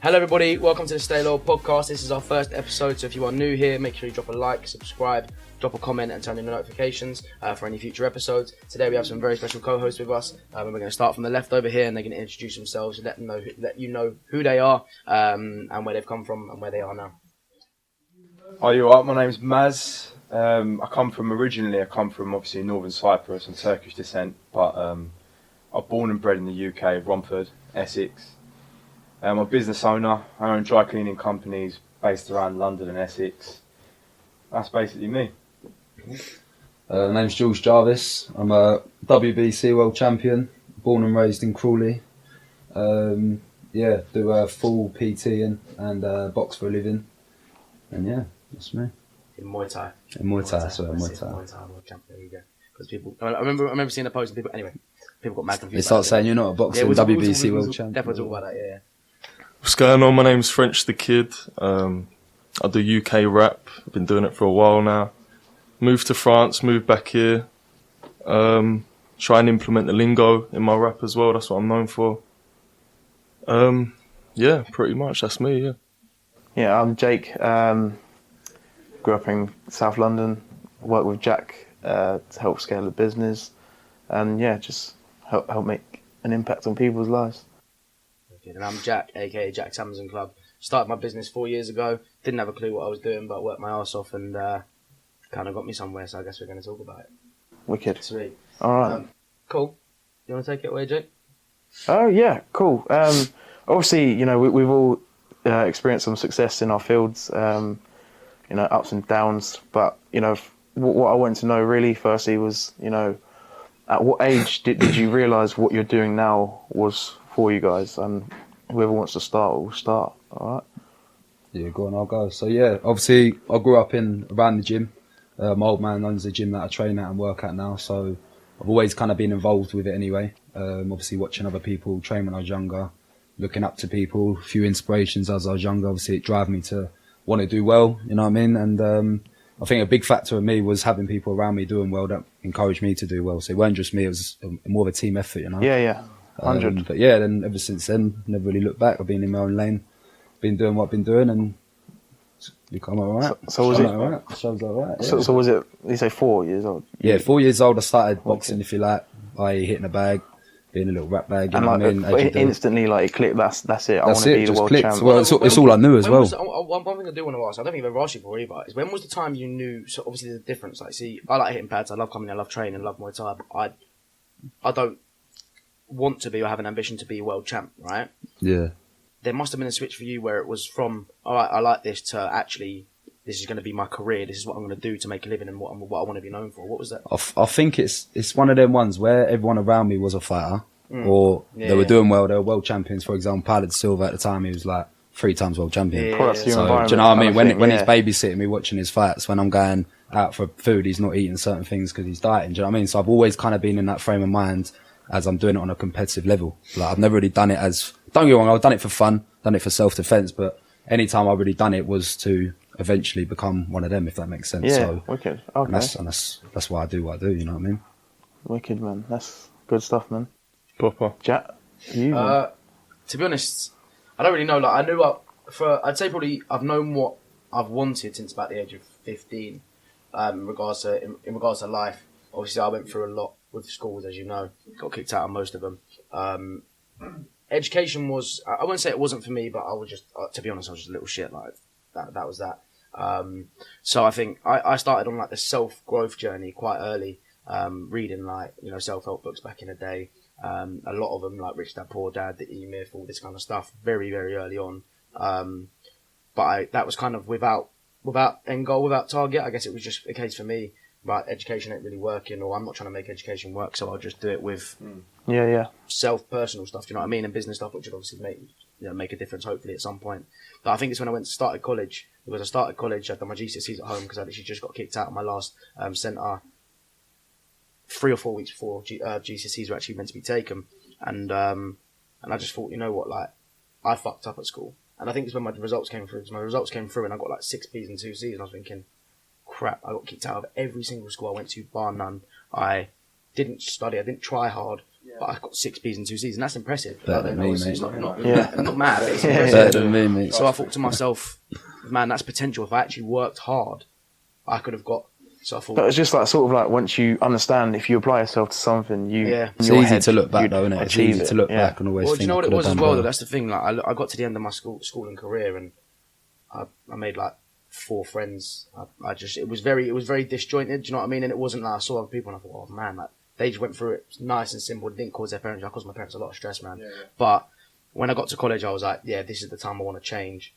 Hello everybody, welcome to the Stay Loyal podcast. This is our first episode, so if you are new here, make sure you drop a like, subscribe, drop a comment and turn on the notifications for any future episodes. Today we have some very special co-hosts with us, and we're going to start from the left over here, and they're going to introduce themselves and let you know who they are and where they've come from and where they are now. Hi, you alright? My name's Maz. I come from obviously Northern Cyprus and Turkish descent, but I'm born and bred in the UK, Romford, Essex. I'm a business owner. I own dry cleaning companies based around London and Essex. That's basically me. My name's Jarvis. I'm a WBC world champion, born and raised in Crawley. Do full PT and box for a living. And yeah, that's me. In Muay Thai. Muay Thai. Muay Thai world champion, there you go. Because people, I remember seeing a post and people got mad confused. They start saying you're not a boxing WBC world champion. Definitely talk about that, yeah. What's going on? My name's French the Kid. I do UK rap. I've been doing it for a while now. Moved to France, moved back here. Try and implement the lingo in my rap as well. That's what I'm known for. Yeah, pretty much. That's me, yeah. Yeah, I'm Jake. Grew up in South London. Worked with Jack to help scale the business. And yeah, just help make an impact on people's lives. And I'm Jack, aka Jack's Amazon Club. Started my business 4 years ago. Didn't have a clue what I was doing, but worked my arse off and kind of got me somewhere. So I guess we're going to talk about it. Wicked. Sweet. All right. Cool. You want to take it away, Jake? Oh yeah, cool. Obviously, you know we've all experienced some success in our fields. Ups and downs. But what I wanted to know really, firstly, was at what age did you realise what you're doing now was for you guys? And whoever wants to start will start. All right. Yeah, go on, I'll go. So yeah, obviously I grew up around the gym. My old man owns the gym that I train at and work at now, so I've always kind of been involved with it anyway. Obviously watching other people train when I was younger, looking up to people, a few inspirations as I was younger. Obviously it drove me to want to do well, you know what I mean? And I think a big factor of me was having people around me doing well that encouraged me to do well. So it weren't just me, it was more of a team effort, you know? Yeah. 100. But yeah, then ever since then, never really looked back. I've been in my own lane, been doing what I've been doing, and it's become alright. So was it alright? Sounds alright. Yeah. So was it? You say 4 years old? Yeah, 4 years old. I started boxing, if you like, by hitting a bag, being a little rap bag. You know what I mean? Instantly, it clicked. That's it. I want to be the world champion. Well, it's all I knew as well. One thing I do want to ask, I don't think I've ever asked you before either, is when was the time you knew? So obviously there's a difference. Like, see, I like hitting pads. I love coming. I love training. I love Muay Thai. But I don't want to be or have an ambition to be a world champ, right? Yeah. There must have been a switch for you where it was from, all right, I like this, to actually, this is going to be my career. This is what I'm going to do to make a living and what I want to be known for. What was that? I think it's one of them ones where everyone around me was a fighter or they were doing well. They were world champions. For example, Pilot Silva at the time, he was like 3 times world champion. So, do you know what I mean? When he's babysitting me, watching his fights, when I'm going out for food, he's not eating certain things because he's dieting. Do you know what I mean? So I've always kind of been in that frame of mind as I'm doing it on a competitive level. Like, I've never really done it as, don't get me wrong, I've done it for fun, done it for self-defense, but any time I've really done it was to eventually become one of them, if that makes sense. Yeah, so, wicked. Okay. And that's why I do what I do, you know what I mean? Wicked, man. That's good stuff, man. Proper. Jack, you, man. To be honest, I don't really know. Like, I'd say probably I've known what I've wanted since about the age of 15. In regards to life, obviously I went through a lot with schools, as you know, got kicked out of most of them. Education was, I wouldn't say it wasn't for me, but I was just, to be honest, I was just a little shit. Like that was that. So I think I started on like the self-growth journey quite early, reading self-help books back in the day. A lot of them like Rich Dad Poor Dad, The E-Myth, all this kind of stuff, very very early on. But that was kind of without end goal, without target. I guess it was just a case for me. Right, education ain't really working, or I'm not trying to make education work, so I'll just do it with personal stuff. Do you know what I mean? And business stuff, which would obviously make a difference, hopefully at some point. But I think it's when I started college. Because I started college, I'd done my GCSEs at home because I literally just got kicked out of my last centre 3 or 4 weeks before GCSEs were actually meant to be taken, and I just thought, you know what, like I fucked up at school, and I think it's when my results came through. My results came through, and I got like 6 B's and 2 C's, and I was thinking, crap, I got kicked out of every single school I went to, bar none. I didn't study, I didn't try hard. but I got 6 Bs in 2 seasons. That's impressive. Better than me, It's mate. not Yeah. not mad, but it's Yeah. impressive. Better than me, mate. So I thought to myself, man, that's potential. If I actually worked hard, I could have got. So I thought, But it's just like sort of like once you understand, if you apply yourself to something, you Yeah. in It's your easy head, to look back, you'd though, isn't it? It's achieve easy it. to look Yeah. back and always well, do think you know what I it could was have as done well? better. Though? That's the thing. Like, I got to the end of my school and career, and I made like 4 friends. I just it was very disjointed. Do you know what I mean? And it wasn't like I saw other people and I thought, oh man, like they just went through it nice and simple. It didn't cause their parents. I caused my parents a lot of stress, man. But when I got to college, I was like, yeah, this is the time I want to change.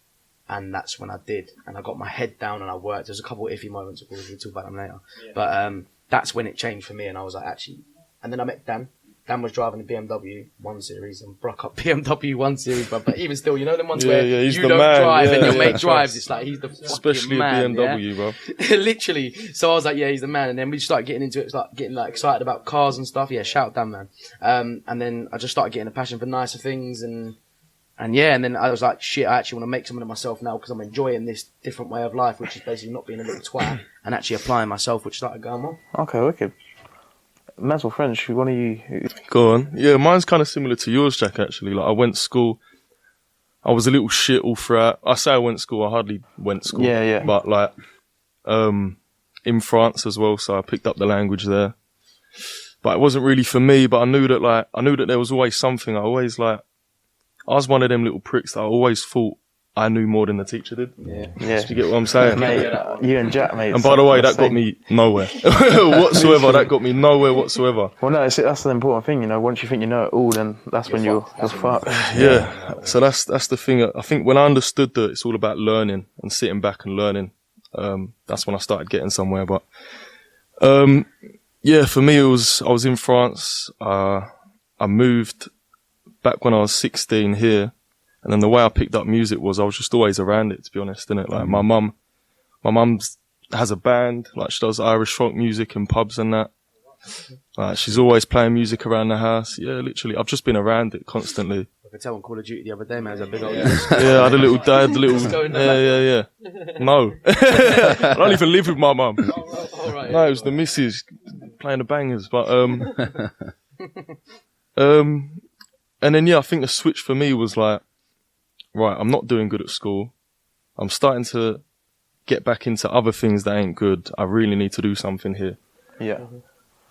And that's when I did. And I got my head down and I worked. There's a couple of iffy moments, of course, we'll talk about them later. But that's when it changed for me. And I was like, actually... And then I met Dan. Dan was driving the BMW 1 Series and broke up BMW 1 Series. But even still, you know them ones where he's you the don't man. drive and Yeah, your yeah, mate trust. drives. It's like, he's the fucking Especially man, a BMW, bro. yeah? Literally. So I was like, yeah, he's the man. And then we started getting into it. Like getting like excited about cars and stuff. Yeah, shout out Dan, man. And then I just started getting a passion for nicer things and then I was like, shit, I actually want to make something of myself now because I'm enjoying this different way of life, which is basically not being a little twat and actually applying myself, which started going well. Okay, wicked. Mental French, one of you. Go on. Yeah, mine's kind of similar to yours, Jack, actually. Like, I went to school. I was a little shit all throughout. I say I went to school, I hardly went to school. Yeah, yeah. But, like, in France as well, so I picked up the language there. But it wasn't really for me, but I knew that there was always something. I was one of them little pricks that I always thought I knew more than the teacher did. Yeah. Do you get what I'm saying? Mate, you and Jack, mate. And by the way, that got same. me nowhere whatsoever. That got me nowhere whatsoever. Well, no, that's the important thing, you know. Once you think you know it all, then that's when you're fucked. Yeah. So that's the thing. I think when I understood that it's all about learning and sitting back and learning, that's when I started getting somewhere. But yeah, for me, I was in France. I moved back when I was 16 here. And then the way I picked up music was I was just always around it, to be honest, innit? Like my mum has a band, like she does Irish folk music in pubs and that. Like she's always playing music around the house. Yeah, literally. I've just been around it constantly. I could tell on Call of Duty the other day, man, there's a big old... Yeah, I had a little yeah. No. I don't even live with my mum. No, it was the missus playing the bangers. But, and then, yeah, I think the switch for me was like, right, I'm not doing good at school. I'm starting to get back into other things that ain't good. I really need to do something here. Yeah.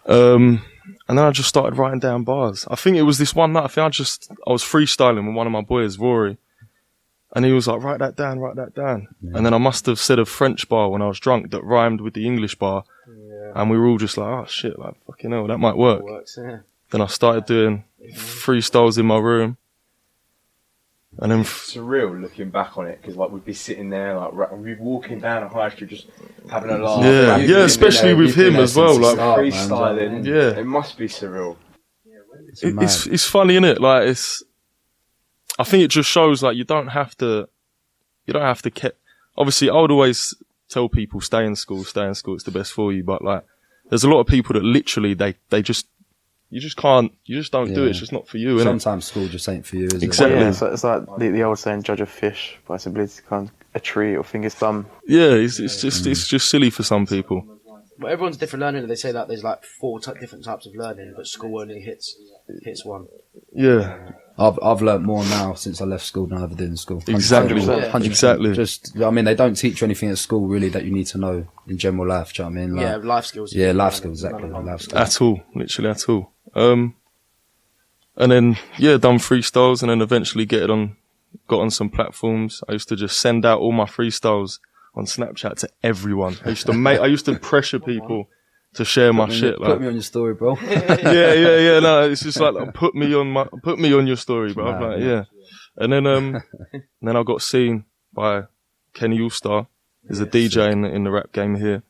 And then I just started writing down bars. I think it was this one night. I was freestyling with one of my boys, Rory. And he was like, write that down. Yeah. And then I must have said a French bar when I was drunk that rhymed with the English bar. Yeah. And we were all just like, oh shit, like fucking hell, that might work. Then I started doing freestyles in my room. And then surreal looking back on it because like we'd be sitting there like we'd be walking down a high street just having a laugh. Yeah, especially with him as well. Like freestyling. Yeah, it must be surreal. It's funny, innit? Like I think it just shows like you don't have to obviously I would always tell people stay in school, it's the best for you. But like there's a lot of people that literally they just you just don't do it. It's just not for you, innit? Sometimes school just ain't for you, is exactly. it? Yeah, so it's like the old saying, judge a fish by its ability to climb a tree or finger thumb. Yeah, it's just silly for some people. Well, everyone's different learning. They say that there's like 4 different types of learning, but school only hits one. Yeah. I've learnt more now since I left school than I ever did in school. 100%. Exactly. 100%. Exactly. Just, I mean, they don't teach you anything at school really that you need to know in general life. Do you know what I mean? Like, Yeah, life skills. Yeah, life skills, exactly. Life skills. At all, literally at all. And then done freestyles, and then eventually got on some platforms. I used to just send out all my freestyles on Snapchat to everyone. I used to pressure people to share my shit. Put me on your story, bro. yeah. No, it's just like put me on your story, bro. Nah, like, yeah. And then I got seen by Kenny Allstar. He's a DJ in the rap game here.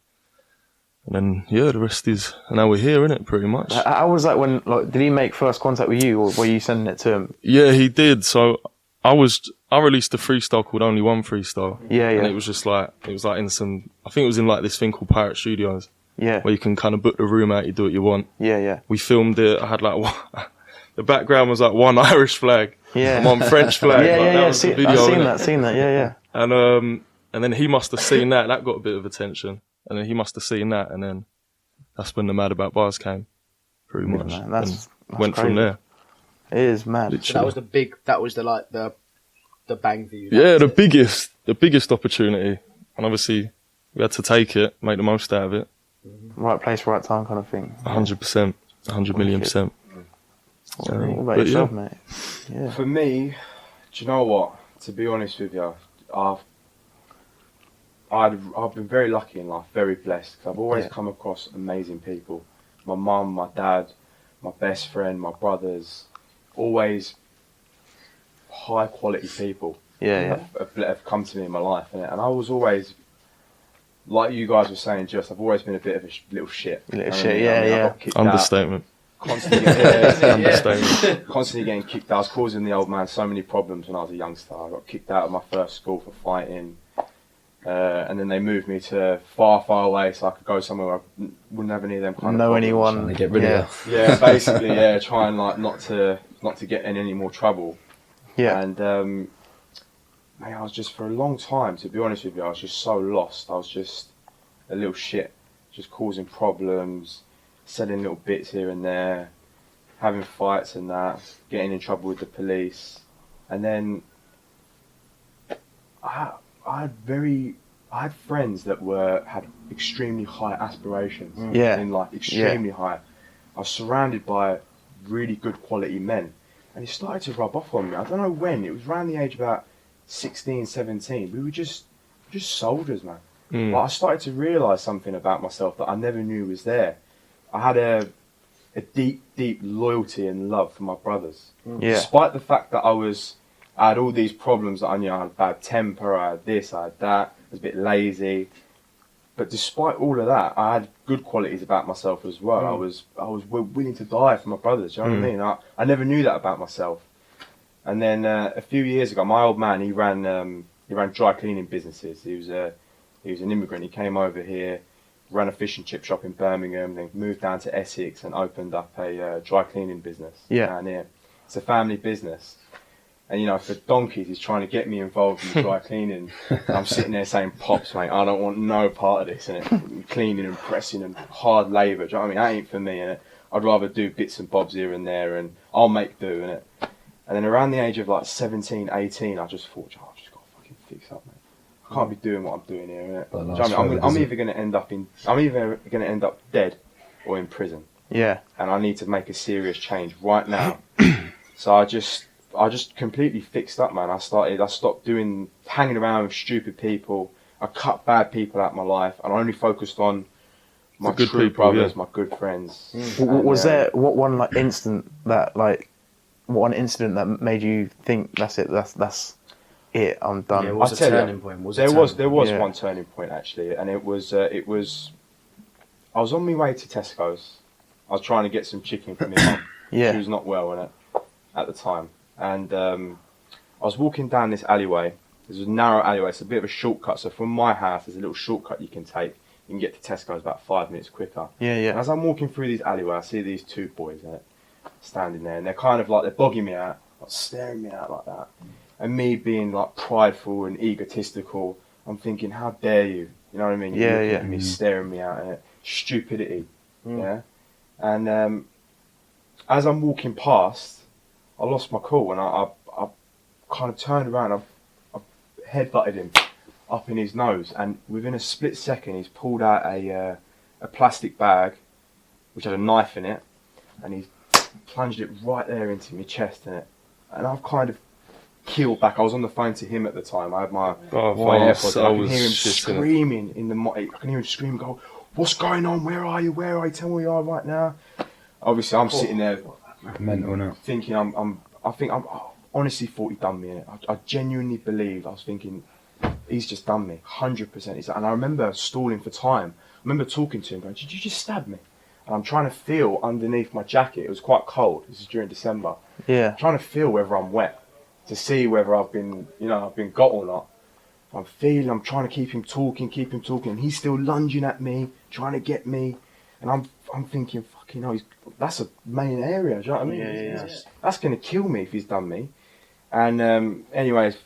And then the rest is now we're here, innit? Pretty much. How was that when did he make first contact with you, or were you sending it to him? Yeah, he did. So I released a freestyle called Only One Freestyle. Yeah. And it was just like I think it was in like this thing called Pirate Studios. Yeah. Where you can kind of book the room out, you do what you want. Yeah. We filmed it. I had like the background was like one Irish flag. Yeah. And one French flag. Yeah. I've Seen that. Yeah. And then he must have seen that. That got a bit of attention. And then he must have seen that. And then that's when the Mad About Bars came. Pretty much. Man, went from crazy. there. It is mad. So Literally. that was the big. That was the bang for you. Yeah, the biggest opportunity, and obviously we had to take it, make the most out of it. Right place, right time kind of thing. 100%, 100,000,000%. What about but yourself, yeah. mate? Yeah. For me, do you know what? To be honest with you, I've been very lucky in life, very blessed. Cause I've always Yeah. come across amazing people. My mum, my dad, my best friend, my brothers, always high quality people Yeah. have come to me in my life, and I was always, like you guys were saying, I've always been a bit of a little shit. Little You know what I shit, mean? yeah, I yeah. got kicked out, Understatement. constantly, getting, Understatement. constantly getting kicked out. I was causing the old man so many problems when I was a youngster. I got kicked out of my first school for fighting. And then they moved me to far away so I could go somewhere where I wouldn't have any of them kind of Know problems. anyone? Trying to get rid of you. Yeah, basically, yeah, trying like not to get in any more trouble. Yeah. And mate, I was just, for a long time, to be honest with you, I was just so lost. I was just a little shit, just causing problems, selling little bits here and there, having fights and that, getting in trouble with the police. And then I had friends that had extremely high aspirations Yeah. in life, extremely high. I was surrounded by really good quality men, and it started to rub off on me. I don't know when. It was around the age of about 16, 17. We were just soldiers, man. Mm. Like, I started to realise something about myself that I never knew was there. I had a deep loyalty and love for my brothers, Yeah. despite the fact that I had all these problems. That I had bad temper, I had this, I had that. I was a bit lazy, but despite all of that, I had good qualities about myself as well. I was willing to die for my brothers. Do you know what I mean? I never knew that about myself. And then a few years ago, my old man, he ran dry cleaning businesses. He was an immigrant. He came over here, ran a fish and chip shop in Birmingham, then moved down to Essex and opened up a dry cleaning business down here. It's a family business. And, for donkeys, he's trying to get me involved in dry cleaning. And I'm sitting there saying, Pops, mate, I don't want no part of this. And cleaning and pressing and hard labour. Do you know what I mean? That ain't for me. And I'd rather do bits and bobs here and there, and I'll make do. And then around the age of like 17, 18, I just thought, I've just got to fucking fix up, mate. I can't be doing what I'm doing here. Innit? Do you know what I mean? I'm either going to end up dead or in prison. Yeah. And I need to make a serious change right now. So I just completely fixed up, man. I stopped hanging around with stupid people. I cut bad people out of my life, and I only focused on my good true people, brothers, yeah. my good friends. Was there what one incident that made you think that's it? That's it. I'm done. Yeah, was I a tell you, turning point. There was Yeah. one turning point actually, and it was I was on my way to Tesco's. I was trying to get some chicken for my mum. Yeah. She was not well in it at the time, and I was walking down this alleyway. There's a narrow alleyway. It's a bit of a shortcut. So from my house, there's a little shortcut you can take. You can get to Tesco's about 5 minutes quicker. Yeah. And Yeah. as I'm walking through these alleyways, I see these two boys standing there, and they're kind of like, they're bogging me out, like staring me out like that. And me being like prideful and egotistical, I'm thinking, how dare you? You know what I mean? You're Yeah, looking yeah. at me, staring me out, and stupidity. Yeah. And as I'm walking past, I lost my cool, and I kind of turned around. I headbutted him up in his nose, and within a split second, he's pulled out a plastic bag which had a knife in it, and he's plunged it right there into my chest, and I've kind of keeled back. I was on the phone to him at the time. I had my AirPods, and I can hear him screaming in the mic. I can hear him scream, go, "What's going on? Where are you? Where are you? Tell me where you are right now." Obviously, I'm sitting there Mental now. thinking I honestly thought he'd done me. Innit? I genuinely believed. I was thinking, he's just done me, 100%. And I remember stalling for time. I remember talking to him, going, "Did you just stab me?" And I'm trying to feel underneath my jacket. It was quite cold. This is during December. Yeah. I'm trying to feel whether I'm wet to see whether I've been got or not. I'm trying to keep him talking. And he's still lunging at me, trying to get me. And I'm thinking, fucking hell, that's a main area. Do you know what I mean? Yeah. That's going to kill me if he's done me. And anyways,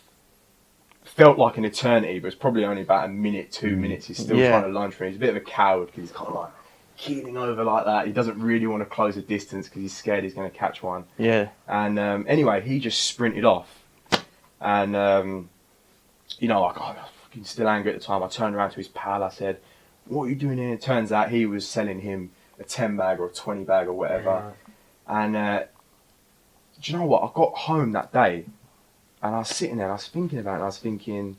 felt like an eternity, but it's probably only about a minute, 2 minutes. He's still Yeah. trying to lunge for me. He's a bit of a coward because he's kind of like, keeling over like that. He doesn't really want to close the distance because he's scared he's going to catch one. Yeah. And anyway, he just sprinted off. And, you know, like, I was fucking still angry at the time. I turned around to his pal. I said, what are you doing here? It turns out he was selling him a 10 bag or a 20 bag or whatever. And do you know what? I got home that day and I was sitting there and I was thinking about it. And I was thinking,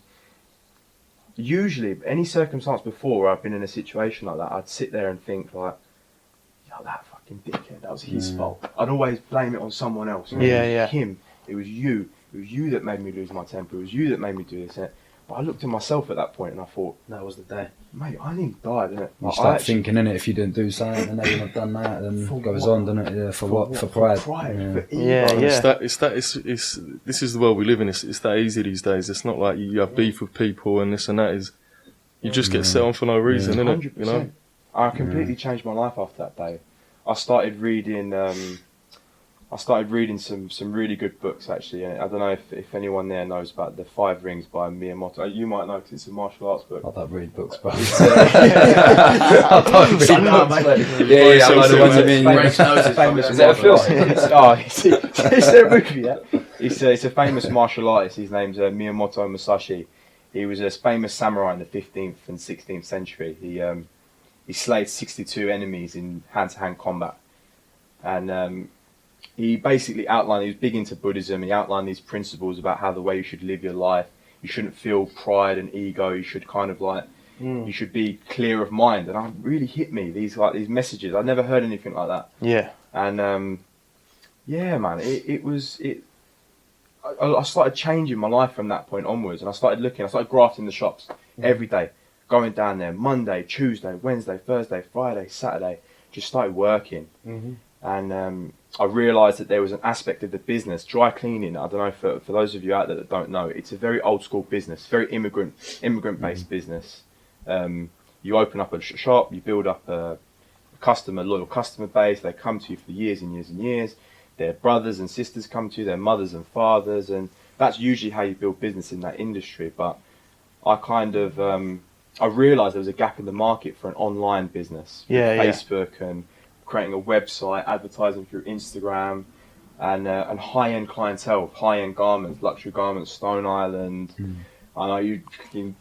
usually, any circumstance before where I've been in a situation like that, I'd sit there and think like, yo, that fucking dickhead, that was his fault. I'd always blame it on someone else. You know? Yeah, It was yeah. him. It was you. It was you that made me lose my temper. It was you that made me do this. But I looked at myself at that point and I thought, That was the day. mate, I nearly died, innit? You Like, start thinking, innit, if you didn't do something and they wouldn't have done that, then For it goes what? on, doesn't it? Yeah, for what? For pride. Yeah. For ego. Yeah, And yeah. this is the world we live in. It's that easy these days. It's not like you have beef with people and this and that. You just get set on for no reason, innit? 100%. You know. I completely changed my life after that day. I started reading some really good books actually. And I don't know if anyone there knows about the 5 Rings by Miyamoto. You might know because it's a martial arts book. I don't read books, but I don't read books. yeah, I know the ones you mean. Breaks noses. Famous Is that a film? it's a movie. Yeah. It's a famous martial artist. His name's Miyamoto Musashi. He was a famous samurai in the 15th and 16th century. He slayed 62 enemies in hand-to-hand combat, and he basically outlined. He was big into Buddhism. He outlined these principles about how the way you should live your life. You shouldn't feel pride and ego. You should kind of like you should be clear of mind. And it really hit me these messages. I'd never heard anything like that. Yeah. And yeah, man, I started changing my life from that point onwards, and I started grafting the shops every day, going down there Monday, Tuesday, Wednesday, Thursday, Friday, Saturday, just started working. And I realised that there was an aspect of the business, dry cleaning. I don't know, for those of you out there that don't know, it's a very old school business, very immigrant based business. You open up a shop, you build up a loyal customer base. They come to you for years and years and years. Their brothers and sisters come to you, their mothers and fathers, and that's usually how you build business in that industry. But I kind of I realised there was a gap in the market for an online business, Facebook and creating a website, advertising through Instagram, and high-end clientele, high-end garments, luxury garments, Stone Island. I know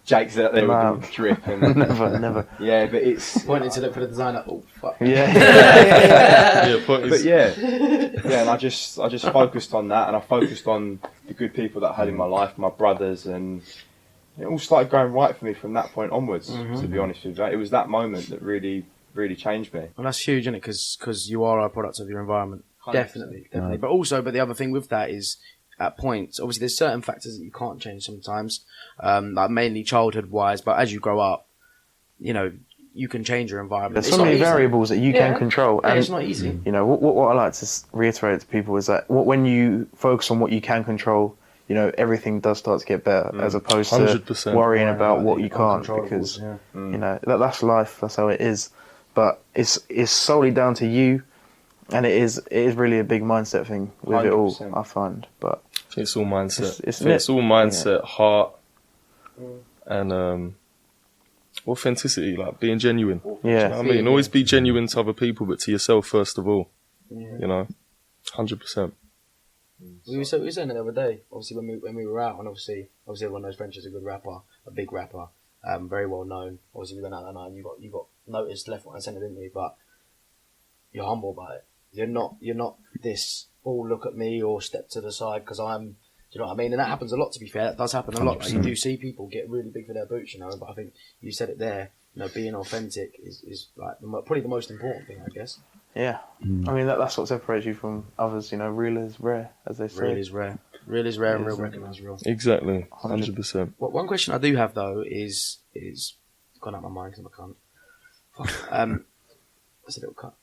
Jake's out there with the drip and never. Yeah, but it's Pointing to look for the designer. Oh fuck. Yeah. but yeah, and I just focused on that, and I focused on the good people that I had in my life, my brothers, and it all started going right for me from that point onwards. To be honest with you, it was that moment that really changed me. Well, that's huge, isn't it? Because you are a product of your environment. 100%. Definitely. But the other thing with that is, at points, obviously, there's certain factors that you can't change sometimes, like mainly childhood-wise. But as you grow up, you know, you can change your environment. There's so many variables that you can control. Yeah, And it's not easy. you know, what I like to reiterate to people is that when you focus on what you can control, you know, everything does start to get better, as opposed to 100%. worrying about what the you can't, uncontrollables, because yeah. you know that's life. That's how it is. But it's solely down to you, and it is really a big mindset thing with 100%. it all. I find, but It's all mindset. It's It's all mindset, heart, and authenticity, like being genuine. yeah, You know what I mean? Always be genuine to other people, but to yourself first of all. You know, 100%. We were saying it the other day, obviously, when we were out, and obviously everyone knows French is a good rapper, a big rapper, very well known. Obviously, we went out that night and you got noticed left, right, and centre, didn't you? But you're humble about it. You're not this, oh, look at me, or step to the side because I'm, do you know what I mean? And that happens a lot, to be fair. That does happen a lot. Like, you do see people get really big for their boots, you know, but I think you said it there, you know, being authentic is like probably the most important thing, I guess. yeah. I mean that's what separates you from others. You know, real is rare, as they say. Real is rare. Real is rare and real recognise real. Exactly, 100%. One question I do have, though, is gone out my mind because I can't. That's a little cut.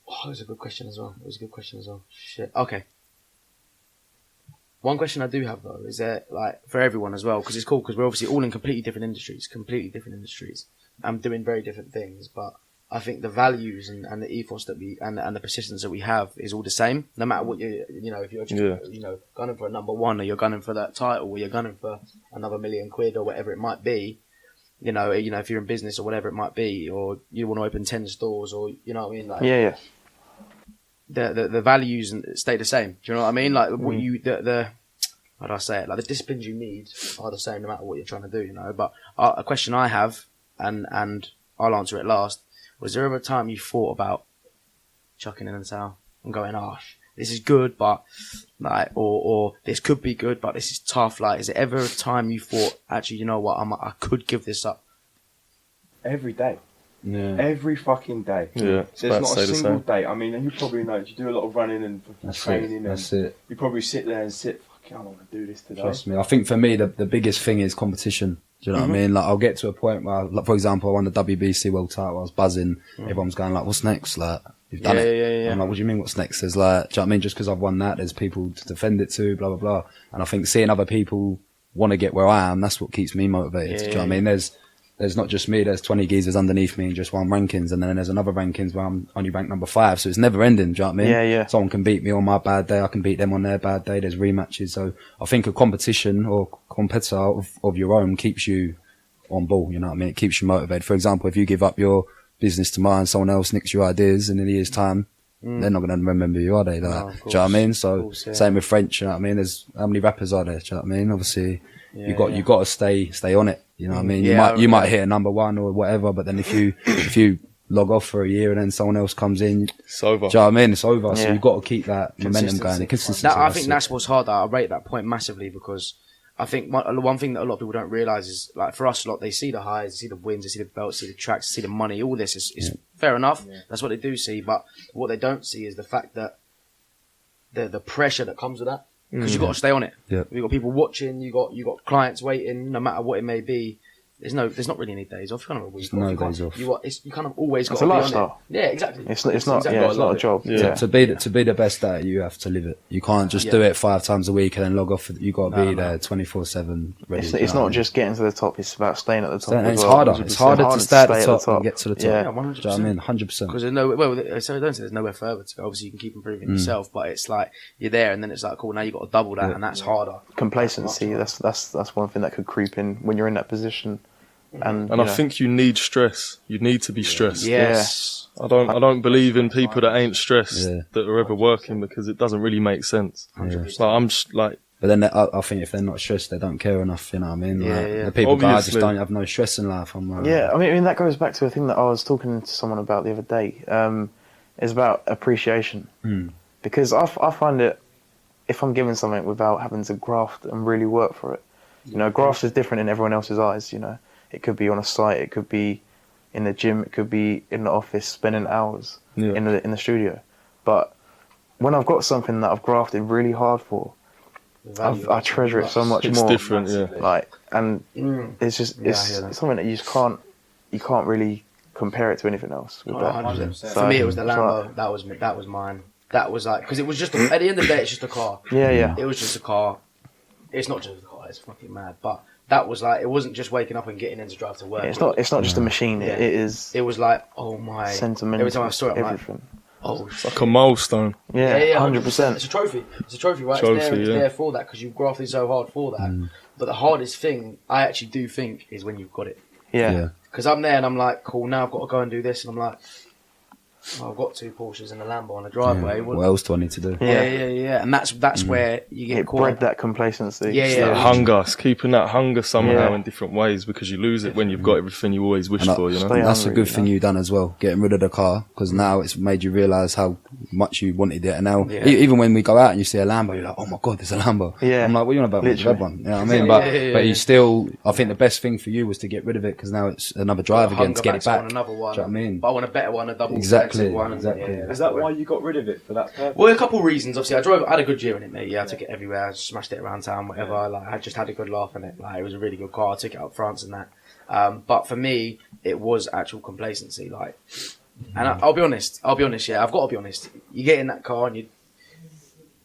Oh, it was a good question as well. Shit. Okay. One question I do have, though, is that, like, for everyone as well, because it's cool, because we're obviously all in completely different industries, and doing very different things, but I think the values and the ethos that we, and the persistence that we have is all the same, no matter what you know, if you're just, you know, gunning for a number one, or you're gunning for that title, or you're gunning for another £1 million or whatever it might be. you know, if you're in business or whatever it might be, or you want to open 10 stores, or you know what I mean, like Yeah. the values stay the same. Do you know what I mean? Like what you the how do I say it? Like the disciplines you need are the same no matter what you're trying to do. You know. But a question I have, and I'll answer it last. Was there ever a time you thought about chucking in the towel and going, "Oh, this is good, but like," or "This could be good, but this is tough"? Like, is there ever a time you thought, actually, you know what, I could give this up? Every day. Yeah. Every fucking day. Yeah, There's not a single day. I mean, you probably know, you do a lot of running and training. That's it. You probably sit there and fucking, I want to do this today. Trust me. I think for me, the biggest thing is competition. Do you know what I mean? Like, I'll get to a point where, like, for example, I won the WBC World Title. I was buzzing. Everyone's going like, "What's next?" Like, you've done it. Yeah. I'm like, "What do you mean? What's next?" There's like, do you know what I mean? Just because I've won that, there's people to defend it to, blah blah blah. And I think seeing other people want to get where I am, that's what keeps me motivated. Do you know what I mean? There's not just me, there's 20 geezers underneath me in just one rankings, and then there's another rankings where I'm only ranked number 5, so it's never ending, do you know what I mean? Yeah. Someone can beat me on my bad day, I can beat them on their bad day, there's rematches, so I think a competition or competitor of your own keeps you on ball, you know what I mean? It keeps you motivated. For example, if you give up your business tomorrow and someone else nicks your ideas, and in a year's time, they're not going to remember you, are they? Like, No, do you know what I mean? So, same with French, you know what I mean? There's, how many rappers are there, do you know what I mean? Obviously, you got to stay on it. You know what I mean? You might hit a number 1 or whatever, but then if you log off for a year and then someone else comes in, It's over. do you know what I mean? It's over. Yeah. So you've got to keep that momentum going. The consistency. I think that's what's hard. I rate that point massively, because I think one thing that a lot of people don't realise is, like, for us, a lot, they see the highs, they see the wins, they see the belts, see the tracks, see the money. All this is fair enough. Yeah. That's what they do see, but what they don't see is the fact that the pressure that comes with that. Because you've got to stay on it. Yeah. You've got people watching. You got clients waiting. No matter what it may be, there's not really any days off. You kind of a week There's off. no days off. You kind of always got It's to a be lifestyle. on it. Yeah, exactly. It's not exactly it's not a job. Yeah. To be the best at it, you have to live it. You can't just do it 5 times a week and then log off. You got to be there 24/7. Ready. It's not just getting to the top. It's about staying at the top. And as it's well. harder. It's harder to stay at the top top and get to the top. Yeah. Yeah, 100%. Do you know what I mean? 100%. Because don't say there's nowhere further to go. Obviously, you can keep improving yourself, but it's like you're there, and then it's like, cool. Now you got to double that, and that's harder. Complacency. That's one thing that could creep in when you're in that position. And I think you need stress. You need to be stressed. Yes. I don't believe in people that ain't stressed that are ever working, because it doesn't really make sense. Like, I'm just like. But then I think if they're not stressed, they don't care enough. You know what I mean? Yeah, Like, yeah. the people that just Obviously. don't have no stress in life. I'm like, Yeah, I mean that goes back to a thing that I was talking to someone about the other day. Is about appreciation. Because I find it, if I'm given something without having to graft and really work for it, you know, graft is different in everyone else's eyes. You know, it could be on a site, it could be in the gym, it could be in the office, spending hours in the studio. But when I've got something that I've grafted really hard for, I treasure it so much It's more. different, yeah. Like, and it's just Yeah, I it's hear that. something that you can't really compare it to anything else. With that. 100%. So, For me, it was the it's Lambo. like- That was mine. That was like, because it was just at the end of the day, it's just a car. Yeah. It was just a car. It's not just a car. It's fucking mad. But that was like, it wasn't just waking up and getting in to drive to work. It's not just a machine. Yeah. It is It was like, oh my. sentimental. Every time I saw it, I'm like, everything. oh It's like a milestone. Yeah, 100%. It's a trophy. It's a trophy, right? Trophy, it's yeah. there for that, because you've grafted so hard for that. But the hardest thing, I actually do think, is when you've got it. Yeah. Because I'm there and I'm like, cool, now I've got to go and do this. And I'm like, oh, I've got 2 Porsches and a Lambo on the driveway. What else do I need to do? Yeah. And that's where you get It caught. bred that complacency. Yeah, yeah. That hunger. It's keeping that hunger somehow Yeah. in different ways, because you lose it when you've got everything you always wished And for, you know? Stay that's a hungry, good you thing know? you done as well, getting rid of the car, because now it's made you realise how much you wanted it. And now, Yeah. even when we go out and you see a Lambo, you're like, oh my God, there's a Lambo. Yeah. I'm like, what are you on about? With the Literally. red one? You know what I mean? But Yeah. but you still, I think the best thing for you was to get rid of it, because now it's another drive again to get it I back. want another one. Do you know what I mean? But I want a better one, a double Exactly, expensive one. exactly. Yeah. Is that why you got rid of it for that purpose? Well, a couple of reasons. Obviously, I had a good year in it, mate. Yeah, I took it everywhere. I smashed it around town, whatever. Like, I just had a good laugh in it. Like, it was a really good car. I took it out France and that. But for me, it was actual complacency. Like, and I'll be honest. Yeah, I've got to be honest. You get in that car and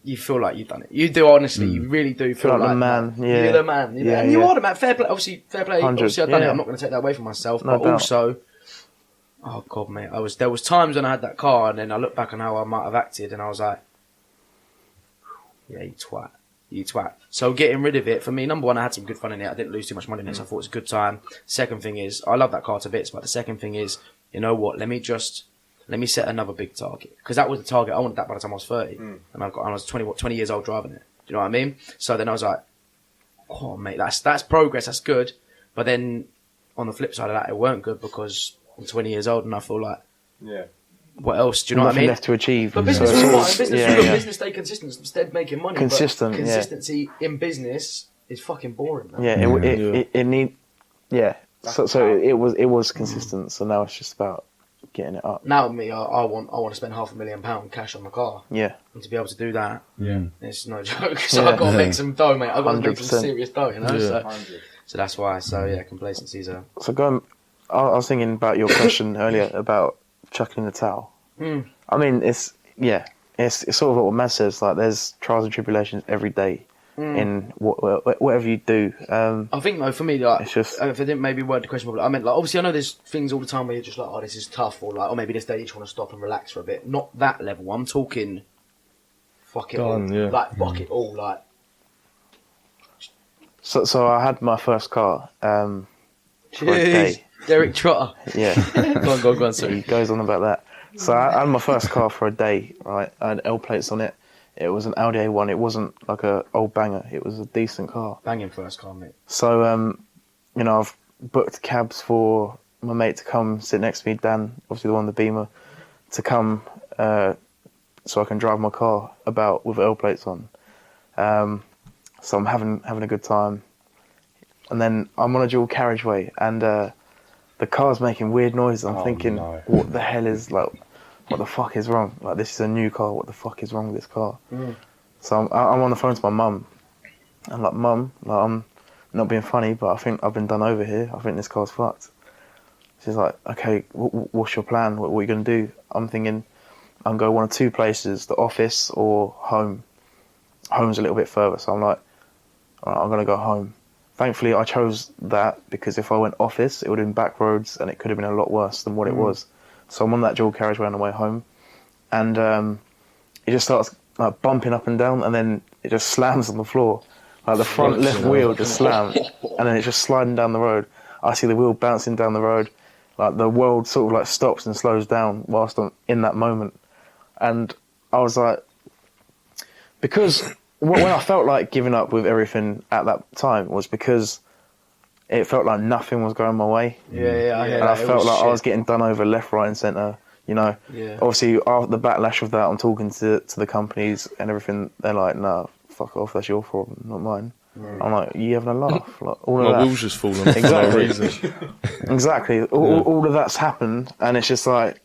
you feel like you've done it. You do, honestly. You really do feel like the like man, You're yeah. the man. Yeah, and you yeah. are the man. Fair play. Obviously, fair play. 100, Obviously, I've done it. yeah. I'm not going to take that away from myself. No but doubt. also, oh God, mate. There was times when I had that car, and then I look back on how I might have acted, and I was like, yeah, you twat. you twat. So getting rid of it, for me, number one, I had some good fun in it. I didn't lose too much money in it, so I thought it was a good time. Second thing is, I love that car to bits, but the second thing is, you know what, let me set another big target. Because that was the target, I wanted that by the time I was 30. And I was 20 years old driving it. Do you know what I mean? So then I was like, oh mate, that's progress, that's good. But then, on the flip side of that, it weren't good because I'm 20 years old and I feel like, what else? Do you know what I mean? Left to achieve. But business is fine. Business stay consistent. Instead, making money. Consistent. But consistency in business is fucking boring. Man. Yeah, it need. Yeah. So it was consistent. So now it's just about getting it up. Now me, I want to spend £500,000 cash on the car. Yeah. And to be able to do that, it's no joke. So I've got to make some dough, mate. I've got to make some serious dough, you know. Yeah. So that's why. So yeah, complacency's a. So going, I was thinking about your question earlier about chucking in the towel. I mean, it's sort of what Maz says. Like, there's trials and tribulations every day in whatever you do. I think though, for me, like, it's just, if I didn't maybe word the question properly, I meant like obviously I know there's things all the time where you're just like, oh, this is tough, or like, or maybe this day you just want to stop and relax for a bit. Not that level. I'm talking, fuck it all, fuck it all, like. So I had my first car for a day. Derek Trotter. Yeah. go on, sorry. He goes on about that. So I had my first car for a day, right? I had L plates on it. It was an Audi A1. It wasn't like a old banger. It was a decent car. Banging first car, mate. So, I've booked cabs for my mate to come sit next to me, Dan, obviously the one in the Beamer, to come so I can drive my car about with L plates on. So I'm having a good time. And then I'm on a dual carriageway and the car's making weird noises. I'm thinking, what the hell is, like, what the fuck is wrong? Like, this is a new car. What the fuck is wrong with this car? So I'm on the phone to my mum. I'm like, Mum, like, I'm not being funny, but I think I've been done over here. I think this car's fucked. She's like, okay, what's your plan? What are you going to do? I'm thinking, I'm going to one of two places, the office or home. Home's a little bit further, so I'm like, all right, I'm going to go home. Thankfully, I chose that because if I went office, it would have been back roads and it could have been a lot worse than what it was. So I'm on that dual carriageway on the way home, and it just starts like bumping up and down, and then it just slams on the floor. Like the front left wheel just slams, and then it's just sliding down the road. I see the wheel bouncing down the road. Like the world sort of like stops and slows down whilst I'm in that moment. And I was like, because when I felt like giving up with everything at that time was because it felt like nothing was going my way. I felt like I was getting done over left, right and centre, you know. Obviously, after the backlash of that, I'm talking to the companies and everything. They're like, no, fuck off, that's your problem, not mine. I'm like, you having a laugh? Like, all of My that. wheels just falling for no reason. Exactly. All of that's happened, and it's just like,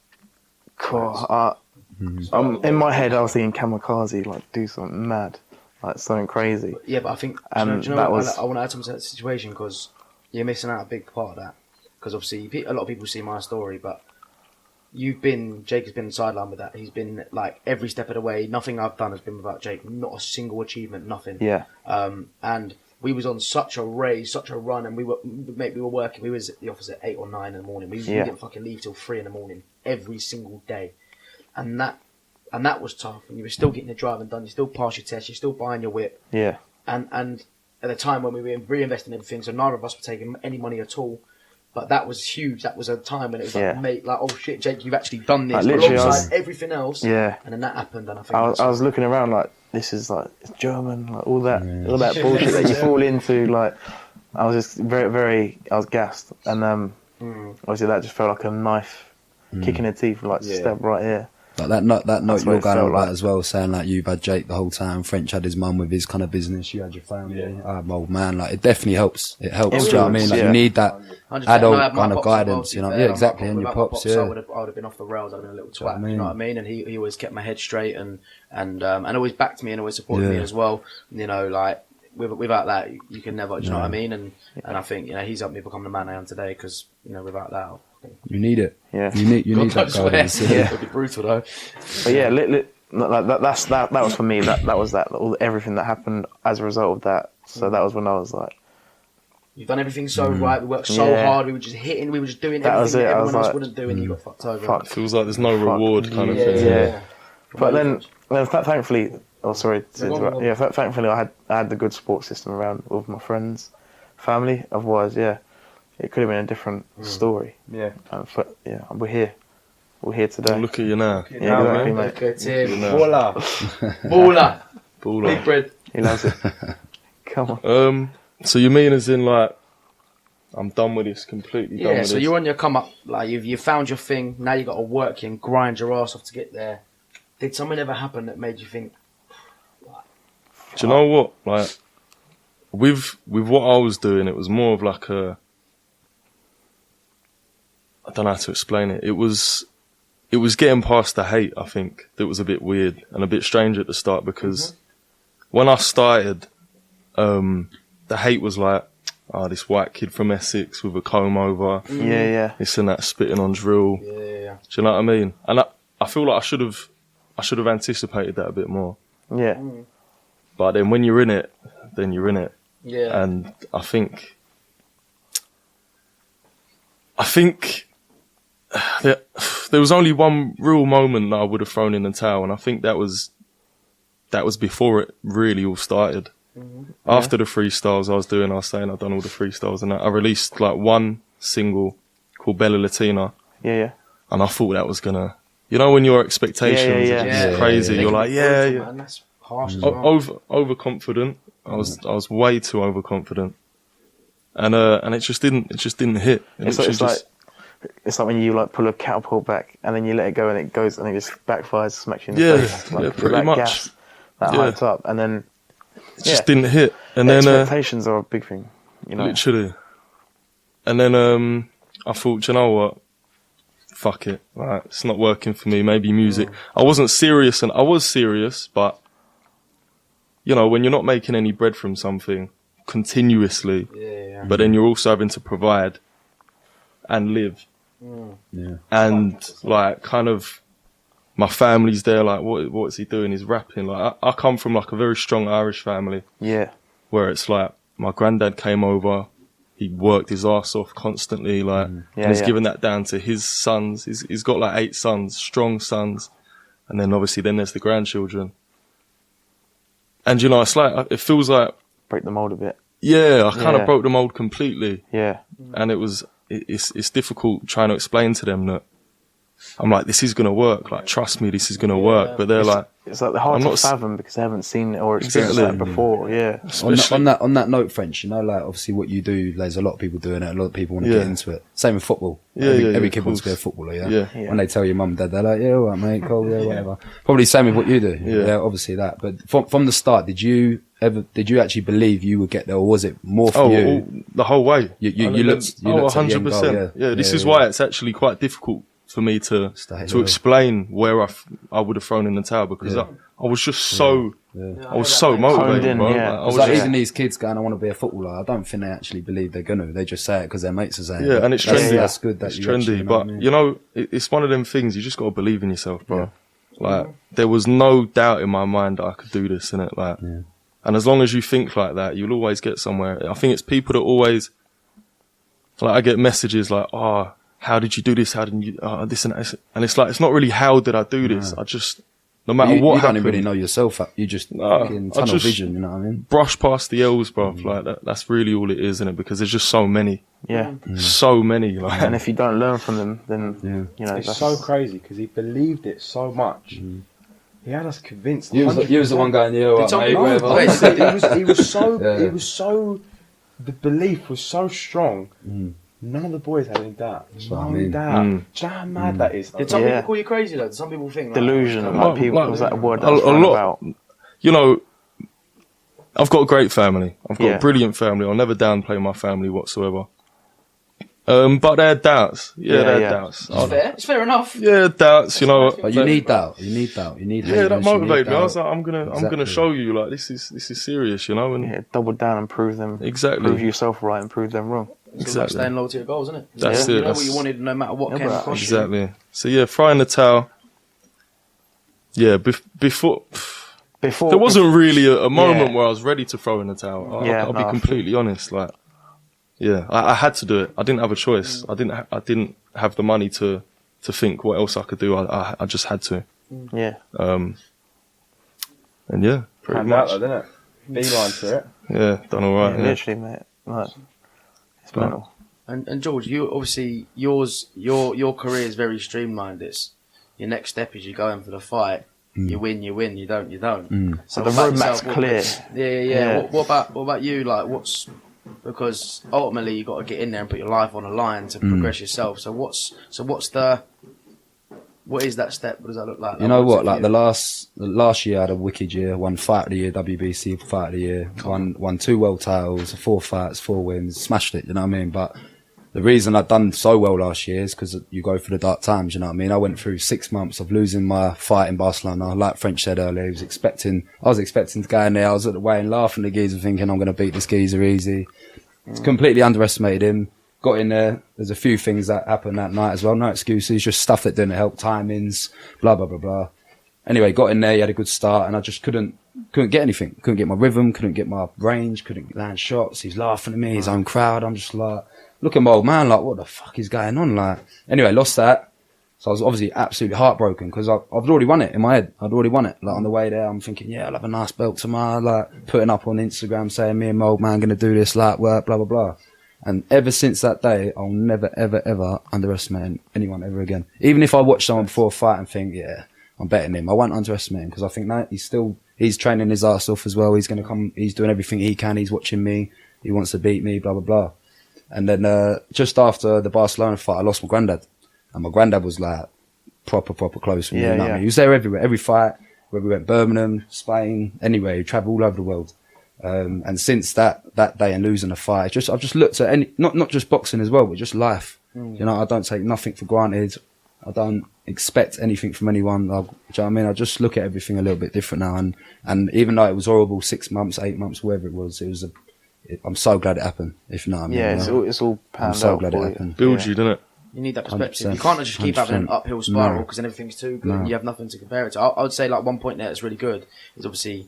cool. In my head, I was thinking kamikaze, like, do something mad, like something crazy. Yeah, but I think, And do you know that what, was- I want to add something to that situation because you're missing out a big part of that. Because obviously, a lot of people see my story, but Jake has been sidelined with that. He's been like every step of the way. Nothing I've done has been without Jake. Not a single achievement, nothing. Yeah. And we was on such a race, such a run, and we were working. We was at the office at 8 or 9 in the morning. We didn't fucking leave till 3 in the morning every single day, and that was tough. And you were still getting the driving done. You still pass your test. You're still buying your whip. Yeah. And at the time when we were reinvesting everything, so neither of us were taking any money at all. But that was huge. That was a time when it was like, mate, like, oh shit, Jake, you've actually done this. Like, literally, alongside everything else. Yeah. And then that happened, and I think I was looking around like, this is like, it's German, like all that bullshit that you fall into. Like, I was just I was gassed. And obviously that just felt like a knife kick in the teeth, like stab right here. Like that note That's you're what it going felt on about like. as well, saying like you've had Jake the whole time, French had his mum with his kind of business, you had your family, I had my old man, like it definitely helps. It helps, do you know what I mean? Like you need that 100%. adult I had my kind of pops as well, guidance, to you be know? fair. Yeah, exactly, and your Without my pops, I yeah. would have been off the rails. I'd have been a little what I twat. You know what I mean? And he always kept my head straight and always backed me and always supported me as well. You know, like without that, you can never. Do you know what I mean? And I think he's helped me become the man I am today because without that. You need it. Yeah. You need that guidance. Yeah. It'd be brutal though. But yeah, that was for me. That was everything that happened as a result of that. So that was when I was like, you've done everything so right. We worked so hard. We were just hitting. We were just doing That was everything that it. I was everyone else like, wouldn't do, and you got fucked over. fuck. Feels like there's no reward kind of thing. Yeah. But then thankfully, Oh, sorry. Yeah, thankfully I had the good support system around with my friends, family. Otherwise, yeah, it could have been a different story. Yeah. We're here. We're here today. Look at you now. Yeah, exactly, mate. Look at him. Voila. Baller. Baller. Big bread. He loves it. Come on. So you mean as in like, I'm done with this, completely done Yeah, with so this? you're on your come up. Like you found your thing. Now you got to work and grind your ass off to get there. Did something ever happen that made you think? Do you know what? Like, with what I was doing, it was more of like a, I don't know how to explain it. It was getting past the hate, I think, that was a bit weird and a bit strange at the start, because when I started, the hate was like, oh, this white kid from Essex with a comb over. Yeah. This and that, spitting on drill. Yeah. Do you know what I mean? And I feel like I should have anticipated that a bit more. Yeah. But then when you're in it, then you're in it. Yeah. And I think there was only one real moment that I would have thrown in the towel, and I think that was before it really all started. After the freestyles I was saying I'd done all the freestyles, and I released like one single called Bella Latina, Yeah. and I thought that was gonna, you know, when your expectations Yeah. are just crazy, you're like, yeah. Man, that's harsh as well. Overconfident. I was way too overconfident, and it just didn't hit. It's like when you like pull a catapult back and then you let it go and it goes and it just backfires, smacks you in the face. Like, pretty that much. Gas, that hyped up, and then it just didn't hit. And then expectations are a big thing, you know. literally. And then I thought, you know what? Fuck it. Like, it's not working for me. Maybe music. I wasn't serious, and I was serious, but you know, when you're not making any bread from something continuously, but then you're also having to provide and live. Yeah. And like, kind of, my family's there. Like, what's he doing? He's rapping. Like, I come from like a very strong Irish family. Yeah. Where it's like, my granddad came over. He worked his ass off constantly. Like, and he's given that down to his sons. He's got like 8 sons, strong sons, and then obviously then there's the grandchildren. And you know, it's like, it feels like, Break the mold a bit. yeah, I kind of broke the mold completely. Yeah. And it's difficult trying to explain to them that I'm like, this is gonna work. Like, trust me, this is gonna work. But they're like, It's like hard to fathom because they haven't seen it or experienced that before. Yeah. On that note, French, you know, like obviously what you do, there's a lot of people doing it. A lot of people want to get into it. Same with football. Every kid wants to be a footballer. Yeah? When they tell your mum and dad, they're like, yeah, all right, mate, cool, yeah, whatever. Probably same with what you do. Yeah, obviously that. But from the start, did you actually believe you would get there, or was it more for you? The whole way. You looked 100%. Yeah, this is why it's actually quite difficult for me to explain where I would have thrown in the towel, because I was just so motivated, bro. Yeah. I was like, even these kids going, I want to be a footballer, I don't think they actually believe they're gonna. They just say it because their mates are saying it. Yeah, and it's trendy. That's good. That it's trendy, but you know, it's one of them things. You just got to believe in yourself, bro. Like, there was no doubt in my mind that I could do this, innit? Like, and as long as you think like that, you'll always get somewhere. I think it's people that always, like, I get messages like, oh, how did you do this? How did you, this and that? And it's like, it's not really how did I do this? I just, no matter what you happened. don't really know yourself. You just fucking tunnel vision, you know what I mean? Brush past the L's, bro. Like, that's really all it is, isn't it? Because there's just so many. Yeah. So many. Like, And if you don't learn from them, then, you know, It's so crazy because he believed it so much. He had us convinced. You was the one going, yeah, right, mate, whatever. He was so, the belief was so strong. None of the boys had any doubt. No doubt. Do you know how mad that is? Did some people call you crazy though? Did some people think delusion? Like, People, was that a word that was thrown about? You know, I've got a great family. I've got a brilliant family. I'll never downplay my family whatsoever. But they had doubts. They had doubts. It's fair enough. Yeah, doubts. You know, But you need doubt. You need doubt. You need. Yeah, that haters, you motivated need me. I was doubt. like, I'm gonna show you, like, this is serious, you know. And Double down and prove them. Exactly. Prove yourself right and prove them wrong. It's like staying loyal to your goals, isn't it? That's You it. know what you wanted, no matter what came across you. Exactly. So yeah, throwing the towel. Yeah, before there wasn't really a moment where I was ready to throw in the towel. I'll be completely honest. Like, yeah, I had to do it. I didn't have a choice. I didn't have the money to think what else I could do. I just had to. Yeah. And And yeah, pretty Panned out much. though, didn't it? Beeline to it. Yeah, done all right. Yeah, Yeah. literally, mate. Like, it's mental. And George, you obviously your career is very streamlined. It's your next step is you go in for the fight. You win, you don't. So the what about roadmap's yourself? clear. Yeah. Yeah. What about you? Like, because ultimately you got to get in there and put your life on the line to progress yourself. So what is that step? What does that look like? You know what's what? it for Like you? the last year, I had a wicked year. Won Fight of the Year, WBC Fight of the Year. Won 2 world titles, 4 fights, 4 wins. Smashed it. You know what I mean? But the reason I'd done so well last year is because you go through the dark times. You know what I mean? I went through 6 months of losing my fight in Barcelona. Like French said earlier, I was expecting to go in there. I was at the weigh and laughing at the geezer, thinking I'm going to beat this geezer easy. Completely underestimated him. Got in there. There's a few things that happened that night as well. No excuses, just stuff that didn't help, timings, blah, blah, blah, blah. Anyway, got in there, he had a good start, and I just couldn't get anything. Couldn't get my rhythm, couldn't get my range, couldn't land shots. He's laughing at me, his own crowd. I'm just like, look at my old man, like, what the fuck is going on? Like, anyway, lost that. So I was obviously absolutely heartbroken because I've already won it in my head. I'd already won it. Like on the way there, I'm thinking, yeah, I'll have a nice belt tomorrow. Like putting up on Instagram saying me and my old man going to do this, like work, blah, blah, blah. And ever since that day, I'll never, ever, ever underestimate anyone ever again. Even if I watch someone before a fight and think, yeah, I'm betting him, I won't underestimate him because I think that he's training his ass off as well. He's going to come, he's doing everything he can. He's watching me. He wants to beat me, blah, blah, blah. And then just after the Barcelona fight, I lost my granddad. And my granddad was like proper close with me. Yeah, You know what I yeah. mean? He was there everywhere, every fight, whether we went Birmingham, Spain, anywhere. He travelled all over the world. And since that day and losing the fight, I've just looked at not just boxing as well, but just life. You know, I don't take nothing for granted. I don't expect anything from anyone. Do you know what I mean? I just look at everything a little bit different now. And even though it was horrible, 6 months, 8 months, whatever it was, I'm so glad it happened. If you know what I mean. Yeah, you know? it's all panned I'm so out glad for it you. happened. Builds you, doesn't it? You need that perspective. 100%. You can't just keep having an 100%. uphill spiral No. because then everything's too good No. and you have nothing to compare it to. I would say like one point there that's really good is obviously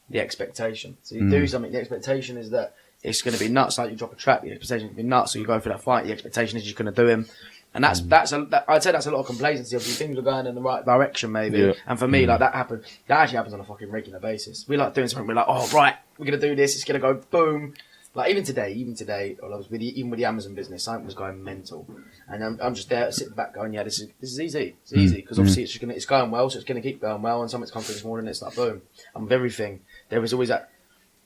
the expectation. So you do something, the expectation is that it's going to be nuts. Like you drop a trap, the expectation is going to be nuts. So you go for that fight, the expectation is you're going to do him. And I'd say that's a lot of complacency. Obviously, things are going in the right direction, maybe. Yeah. And for me, like that actually happens on a fucking regular basis. We like doing something. We're like, oh right, we're gonna do this. It's gonna go boom. Like even today, I was with the Amazon business. Something was going mental, and I'm just there sitting back going, yeah, this is easy. It's easy because obviously it's going well, so it's gonna keep going well. And something's come through this morning. It's like boom. And with everything, there is always that.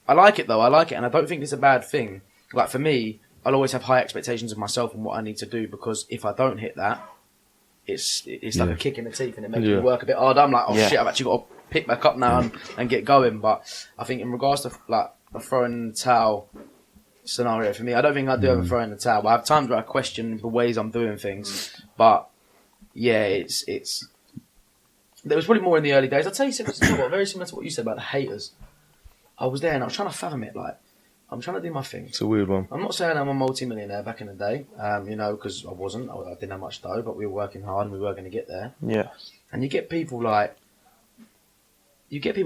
I like it though. I like it, and I don't think it's a bad thing. Like for me, I'll always have high expectations of myself and what I need to do because if I don't hit that, it's like a kick in the teeth and it makes me work a bit harder. I'm like, oh shit, I've actually got to pick back up now and get going. But I think in regards to like a throwing in the towel scenario for me, I don't think I do ever throw in the towel. I have times where I question the ways I'm doing things, but yeah, it's. There was probably more in the early days. I'd say very similar to what you said about the haters. I was there and I was trying to fathom it. Like I'm trying to do my thing. It's a weird one. I'm not saying I'm a multi-millionaire back in the day, because I wasn't. I didn't have much dough, but we were working hard and we were going to get there. Yeah. And you get people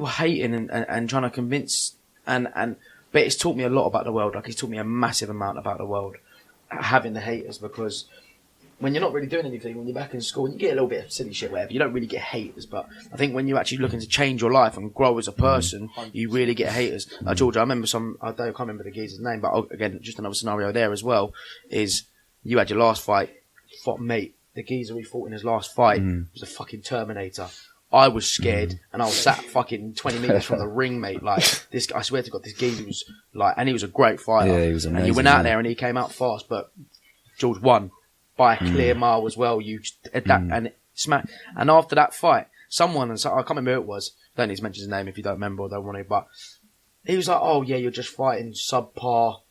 hating and trying to convince, but it's taught me a lot about the world. Like it's taught me a massive amount about the world, having the haters, because when you're not really doing anything, when you're back in school, and you get a little bit of silly shit, whatever, you don't really get haters. But I think when you're actually looking to change your life and grow as a person, you really get haters. Like George, I remember I can't remember the geezer's name, but again, just another scenario there as well, is you had your last fight, mate, the geezer he fought in his last fight was a fucking Terminator. I was scared, and I was sat fucking 20 metres from the ring, mate. Like, this, I swear to God, this geezer was like, and he was a great fighter. Yeah, he was amazing. And you went out there and he came out fast, but George won by a clear mile as well. And it smacked. And after that fight, I can't remember who it was. Don't need to mention his name if you don't remember or don't want to. But he was like, "Oh yeah, you're just fighting subpar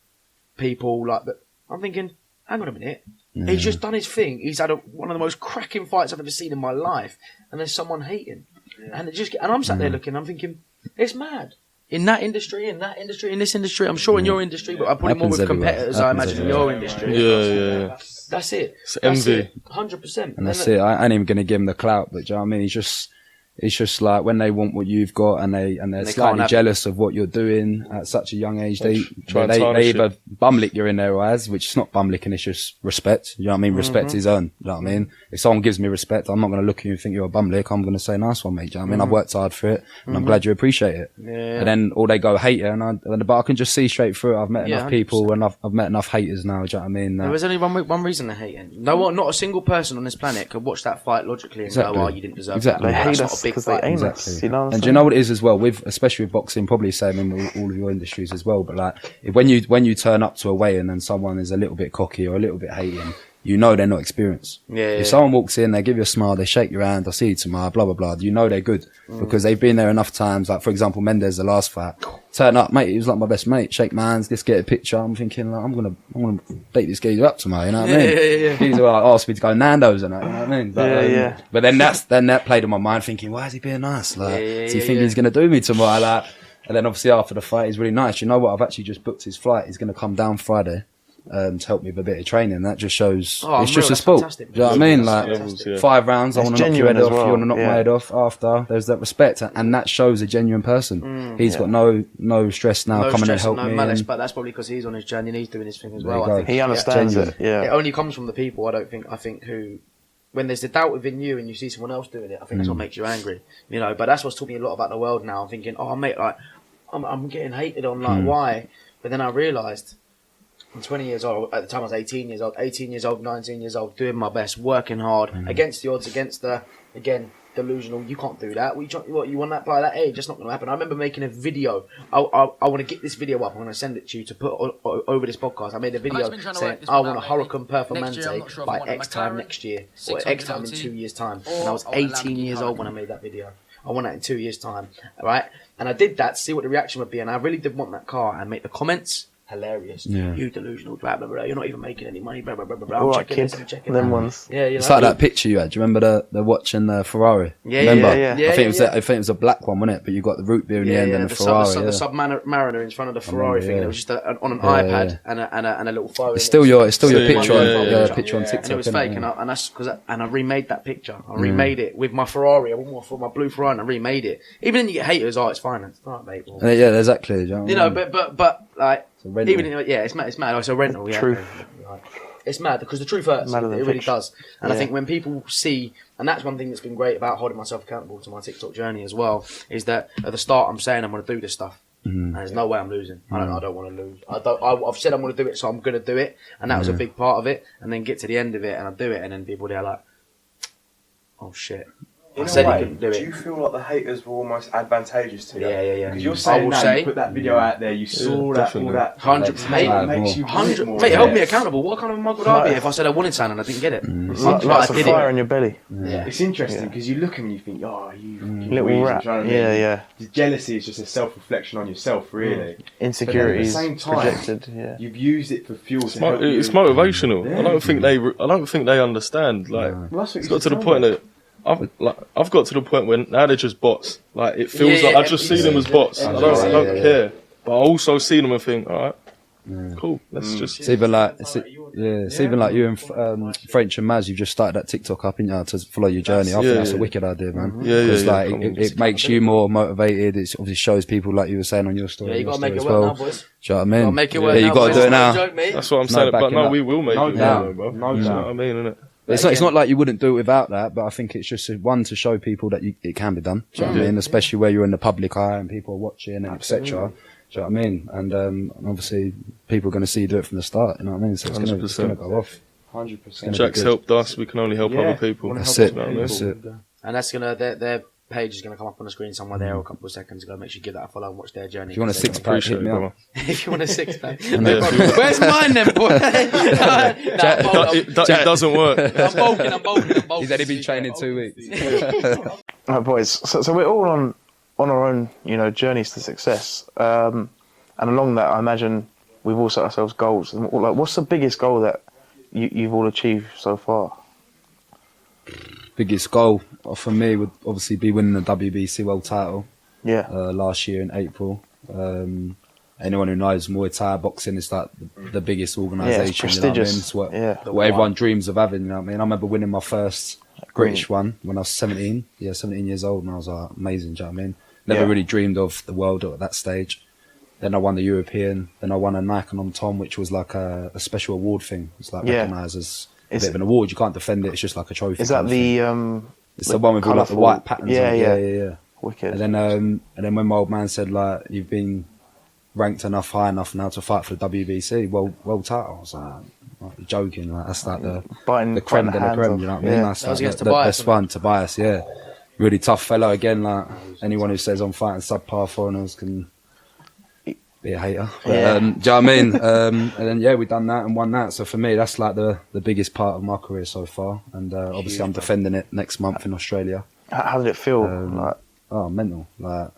people." Like, but I'm thinking, hang on a minute. He's just done his thing. He's had one of the most cracking fights I've ever seen in my life, and there's someone hating. And I'm sat there looking. I'm thinking, it's mad. In that industry, in this industry, I'm sure in your industry, but I put it more with Happens everywhere. competitors, I imagine, in your industry. Yeah. That's it. It's envy. 100%. And that's it. I ain't even going to give him the clout, but do you know what I mean? It's just like when they want what you've got and they're they slightly can't have jealous of what you're doing at such a young age. They tarnish either bum lick you in their eyes, which is not bum licking, it's just respect. You know what I mean? Respect is earned. You know what I mean? If someone gives me respect, I'm not going to look at you and think you're a bum lick. I'm going to say, nice one, mate. Do you know what I mean? I've worked hard for it and I'm glad you appreciate it. Yeah. And then all they go hate it, but I can just see straight through it. I've met enough 100%. people and I've met enough haters now. Do you know what I mean? There was only one reason they're hating. No one, not a single person on this planet could watch that fight logically and go, "Oh, you didn't deserve that." They That's hate not us a big because they fight. ain't Exactly. us. You know what I'm And do saying? you know what it is as well, especially with boxing, probably same in all of your industries as well. But like when you turn up to a weigh-in and someone is a little bit cocky or a little bit hating, you know they're not experienced. If someone walks in, they give you a smile, they shake your hand, "I'll see you tomorrow," blah blah blah. You know they're good because they've been there enough times. Like for example, Mendes, the last fight, turn up, mate. He was like my best mate. Shake my hands, let's get a picture. I'm thinking like I'm gonna date this geezer up tomorrow. You know what I mean? Geezer like asked me to go Nando's and that. You know what I mean? But, But then that played in my mind, thinking, why is he being nice? Like, does he think he's gonna do me tomorrow? Like, and then obviously after the fight, he's really nice. You know what? I've actually just booked his flight. He's gonna come down Friday. To help me with a bit of training. That just shows it's just a sport. Fantastic. Do you know what I mean? Like Fantastic. 5 rounds, I It's want to knock your genuine head as off, well, you want to knock my yeah. head off after. There's that respect, and that shows a genuine person. He's got no stress now No coming stress and help and no me. malice, and- but that's probably because he's on his journey and he's doing his thing as There well. you I go. think He understands genuine. it. Yeah. it only comes from the people. I think who, when there's the doubt within you and you see someone else doing it, I think that's what makes you angry. You know, but that's what's taught me a lot about the world now. I'm thinking, oh mate, like I'm getting hated on, like why? But then I realised. I'm 20 years old. At the time, I was 18 years old, 19 years old, doing my best, working hard, against the odds, against the, again, delusional. You can't do that. What you want that by that age? That's not going to happen. I remember making a video. I want to get this video up. I'm going to send it to you to put over this podcast. I made a video saying I want a Hurricane Performante by X time next year, or X time in 2 years' time. And I was 18 years old when I made that video. I want that in 2 years' time, right? And I did that to see what the reaction would be, and I really did want that car and make the comments hilarious. Yeah. You delusional, blah blah blah. You're not even making any money, blah blah blah blah. All I'm right, checking kid. this, I'm checking Them that. ones. Yeah, you know. It's like that picture you had. Do you remember the watch and the Ferrari? Yeah, remember? yeah. I think it was a black one, wasn't it? But you got the root beer in the end and the Ferrari. the Submariner in front of the Ferrari thing. And it was just on an iPad and a little phone. It's still your picture on Yeah. picture on TikTok. And it was isn't fake, and that's because I remade that picture. I remade it with my Ferrari. I went for my blue Ferrari, and I remade it. Even then, you get haters. Oh, it's fine. It's all right, mate. Well, Yeah, exactly. Do you know, but like It's a rental. even it's mad. It's mad. It's a rental. Yeah, Truth. Like, it's mad because the truth hurts. It Madder than really fiction. does. And I Yeah. think when people see, and that's one thing that's been great about holding myself accountable to my TikTok journey as well, is that at the start I'm saying I'm going to do this stuff. And there's no way I'm losing. I don't want to lose. I've said I'm going to do it, so I'm going to do it, and that was a big part of it. And then get to the end of it, and I do it, and then people they're like, "Oh shit!" I said he couldn't do do it. you feel like the haters were almost advantageous to you? Yeah. Because you're I saying will now, say- you put that video out there, you saw that, all definitely. that. 100%. Mate, it makes you want it 100. more, Mate, hold yeah. me accountable. What kind of mug would I be if I said I wanted something and I didn't get it? Like But I a did fire it. in your belly. Yeah. It's interesting because you look and you think, oh, you Little weasel, rat. do you know what I mean? Yeah. The jealousy is just a self-reflection on yourself, really. Insecurities But at the same time, projected. Yeah. You've used it for fuel to help you. It's motivational. Yeah. I don't think they understand. Like, Well, that's what it's you got to the should point tell that I've got to the point where now they're just bots. Like it feels Yeah, like I just see them as bots. I don't care. But I also see them and think, all right, cool. Let's just. It's even like it's even like you and French and Maz. You've just started that TikTok up, ain't you, to follow your journey. I think that's a wicked idea, man. Yeah, Because yeah, like yeah. it makes you more motivated. It obviously shows people, like you were saying on your story. Yeah, you your got to make story it as work well. now, boys. Do you know what I mean? Gotta make it work Yeah, you now, got to boys. do it It's now. no joke, mate. That's what I'm No saying. But backing no, up. we will make No it. doubt. Work, bro. No You know doubt. what I mean, innit? It's not like you wouldn't do it without that, but I think it's just one to show people that it can be done. Do you know what I mean? Especially where you're in the public eye and people are watching and etc. Do you know what I mean? And obviously people are going to see you do it from the start. You know what I mean? So it's going 100%. to go off. 100%. Jack's helped us. We can only help Yeah. other people. That's help it. other That's it. And that's gonna their page is gonna come up on the screen somewhere there or a couple of seconds ago. Make sure you give that a follow and watch their journey. If you want a Because six pack, hit Appreciate it, me brother. up. if you want a six pack, Yeah. where's mine then, boy? It doesn't work. I'm bulking. He's only been training 2 weeks. Right, boys. So we're all on our own, journeys to success. And along that, I imagine we've all set ourselves goals. And like, what's the biggest goal that you've all achieved so far? Biggest goal for me would obviously be winning the WBC world title Yeah. last year in April. Anyone who knows Muay Thai boxing is like the biggest organisation. prestigious. You know what I mean? It's what Yeah. everyone dreams of having. You know what I mean? I remember winning my first British one when I was 17. Yeah, 17 years old, and I was like, amazing. Do you know what I mean? Never really dreamed of the world at that stage. Then I won the European. Then I won a Nike on Tom, which was like a special award thing. It's like recognised as a bit of an award. You can't defend it. It's just like a trophy. Is that the? It's the one with all, like the white patterns. Yeah, on it. yeah, yeah. Wicked. And then when my old man said like, you've been ranked enough high enough now to fight for the WBC world title, I was like you're joking. Like that's like the creme de la creme. You know what I mean? That's that was like against the Tobias, best one. Tobias, yeah, really tough fellow. Again, like anyone who says I'm fighting subpar foreigners can be a hater. But, do you know what I mean? And then we done that and won that. So for me, that's like the biggest part of my career so far. And obviously, I'm defending it next month in Australia. How did it feel? Mental. Like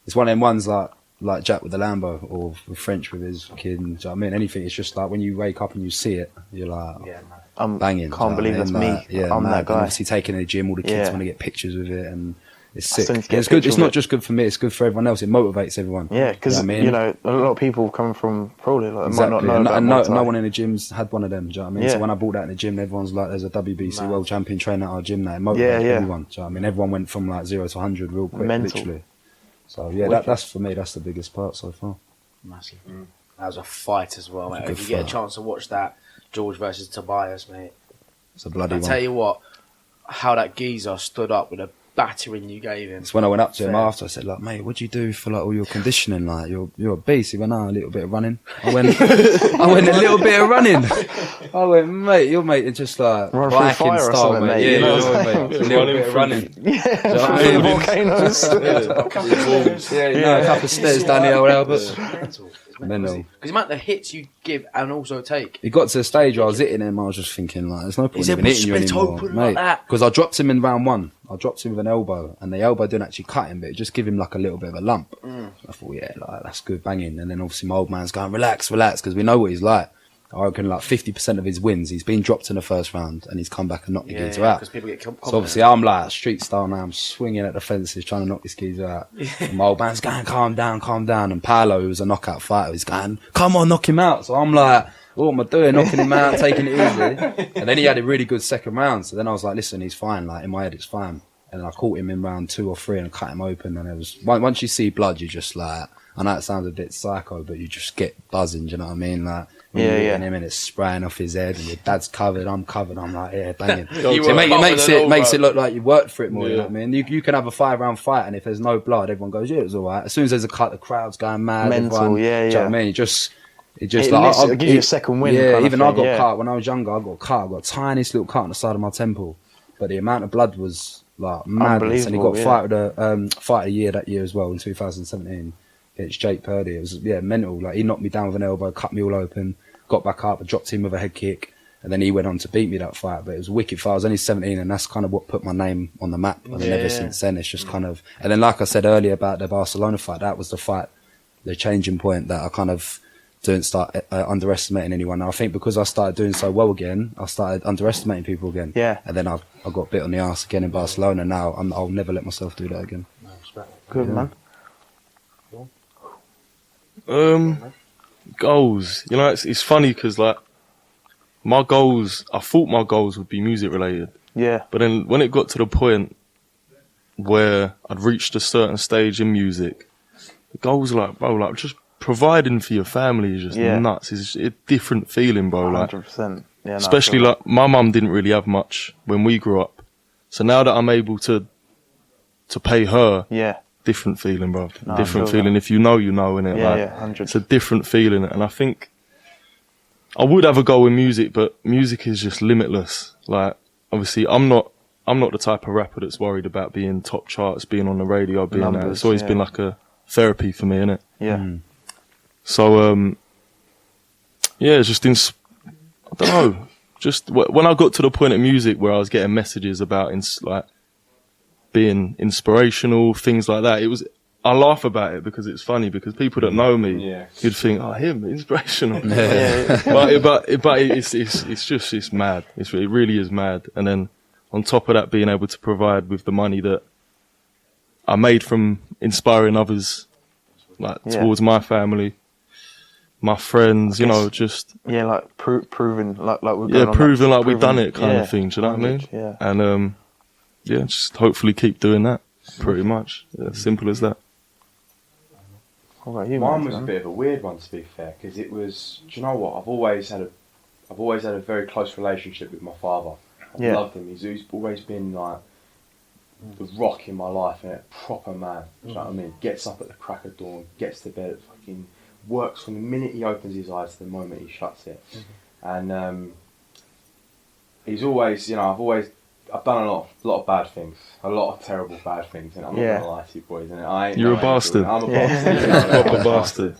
it's one of them ones like Jack with the Lambo or French with his kid. And, do you know what I mean? Anything. It's just like when you wake up and you see it, you're like, I'm banging. Can't believe that's me. I'm that guy. And obviously, taking the gym, all the kids want to get pictures with it, and it's sick. It's good. It's not just good for me. It's good for everyone else. It motivates everyone. Yeah, because a lot of people come from probably might not know about no one in the gym's had one of them. Do you know what I mean? So when I bought that in the gym, everyone's like, "There's a WBC world champion trainer at our gym now." It motivated everyone. Do you know what I mean? Everyone went from like 0 to 100 real quick, literally. So that's for me. That's the biggest part so far. Massive. That was a fight as well, mate. If you get a chance to watch that, George versus Tobias, mate. It's a bloody one. I tell you what, how that geezer stood up with a battering you gave him. It's when I went up to him after, I said, like, mate, what do you do for like all your conditioning? Like, you're a beast. He went, a little bit of running. I went, a little bit of running. I went, mate, you're making just like run Viking style, something, mate. Yeah, mate. A little bit of running. Yeah, volcanoes. A couple of balls. A couple of stairs down the old Albert. Mental. Because the amount of hits you give and also take. It got to the stage where I was hitting him, I was just thinking, like, there's no point even hitting you anymore, mate. Because I dropped him in round one. I dropped him with an elbow, and the elbow didn't actually cut him, but it just gave him like a little bit of a lump. I thought, that's good, banging. And then obviously my old man's going, relax, because we know what he's like. I reckon like 50% of his wins, he's been dropped in the first round, and he's come back and knocked the geezer out. People get so obviously I'm like street style now, I'm swinging at the fences trying to knock this geezer out. And my old man's going, calm down. And Paolo, who's a knockout fighter, he's going, come on, knock him out. So I'm like, what am I doing? Knocking him out, taking it easy. And then he had a really good second round. So then I was like, listen, he's fine. Like in my head, it's fine. And I caught him in round 2 or 3 and cut him open. And it was once you see blood, you just like, I know it sounds a bit psycho, but you just get buzzing. Do you know what I mean? Like when you're hitting him and it's spraying off his head, and your dad's covered, I'm covered. I'm like, yeah, banging. So it makes it look like you worked for it more. You know what I mean? You can have a 5-round fight, and if there's no blood, everyone goes, yeah, it was all right. As soon as there's a cut, the crowd's going mad. Mental, everyone, do you know what I mean? It just I'll give you a second win. Yeah, even I got cut when I was younger. I got cut. I got a tiniest little cut on the side of my temple, but the amount of blood was like madness. And he got fight of the year that year as well in 2017 against Jake Purdy. It was mental. Like he knocked me down with an elbow, cut me all open, got back up, I dropped him with a head kick, and then he went on to beat me that fight. But it was a wicked fight. I was only 17, and that's kind of what put my name on the map. And then ever since then, it's just kind of. And then, like I said earlier about the Barcelona fight, that was the fight, the changing point that I kind of didn't start underestimating anyone. And I think because I started doing so well again, I started underestimating people again. Yeah. And then I got bit on the arse again in Barcelona. Now I'll never let myself do that again. Good man. Goals. You know, it's funny because like my goals, I thought my goals would be music related. Yeah. But then when it got to the point where I'd reached a certain stage in music, the goals like, bro, like just providing for your family is just nuts. It's a different feeling, bro. 100%. Yeah, especially like my mum didn't really have much when we grew up. So now that I'm able to pay her, different feeling, bro. No, different feeling. That. If you know, innit? Yeah, like, 100. It's a different feeling. And I think I would have a goal in music, but music is just limitless. Like, obviously, I'm not the type of rapper that's worried about being top charts, being on the radio, being numbers, it's always been like a therapy for me, innit? Yeah. Mm. So, it's just I don't know. Just when I got to the point in music where I was getting messages about like being inspirational, things like that, I laugh about it because it's funny, because people that know me, you'd think, oh, him, inspirational. but it's mad. It really is mad. And then on top of that, being able to provide with the money that I made from inspiring others, like towards my family, my friends, you know, just like proving like we've proving like we've done it kind of thing. Do you know what I mean? Yeah. And yeah, just hopefully keep doing that. Pretty much, simple as that. What about you, Mine Maz, was a man? bit of a weird one, to be fair, because it was. Do you know what? I've always had a very close relationship with my father. I've Yeah. loved him. He's always been like the rock in my life, and a proper man. Do you know what I mean? Gets up at the crack of dawn, gets to bed, fucking works from the minute he opens his eyes to the moment he shuts it. And he's always, I've done a lot of bad things, a lot of terrible bad things, and I'm not gonna lie to you boys. And I ain't You're a no angel. bastard. I'm a Yeah. bastard. Proper bastard.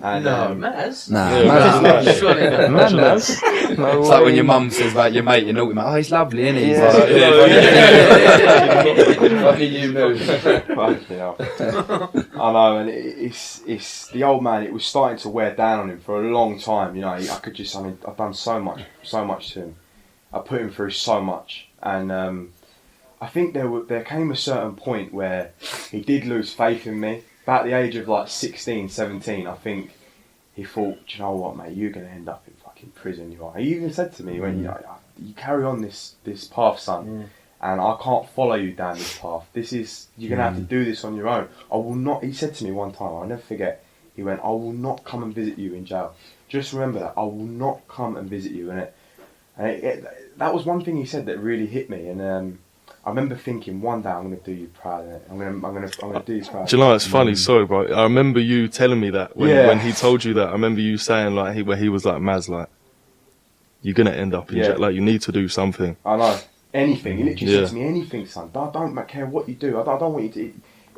And No, Maz. Nah, Yeah, Maz- Maz. Surely not. Man, Maz. No it's like when way. your mum says about your mate, you're naughty mate. Oh, he's lovely, isn't he? Yeah. Funny you know. Fucking hell. I know, and it's the old man. It was starting to wear down on him for a long time. I've done so much to him. I put him through so much, and I think there came a certain point where he did lose faith in me. About the age of like 16, 17, I think he thought, do you know what, mate, you're going to end up in fucking prison. You are. He even said to me, when you carry on this path, son, and I can't follow you down this path. You're going to have to do this on your own. I will not. He said to me one time, I'll never forget. He went, I will not come and visit you in jail. Just remember that. I will not come and visit you. And that was one thing he said that really hit me. And I remember thinking, one day I'm going to do you proud. I'm going to do you proud. Do you know, it's funny, sorry, bro. I remember you telling me that when he told you that. I remember you saying, like, where he was like, Maz, like, you're going to end up in jail. Like, you need to do something. I know. Anything. He literally said to me, anything, son. Don't care what you do. I don't want you to.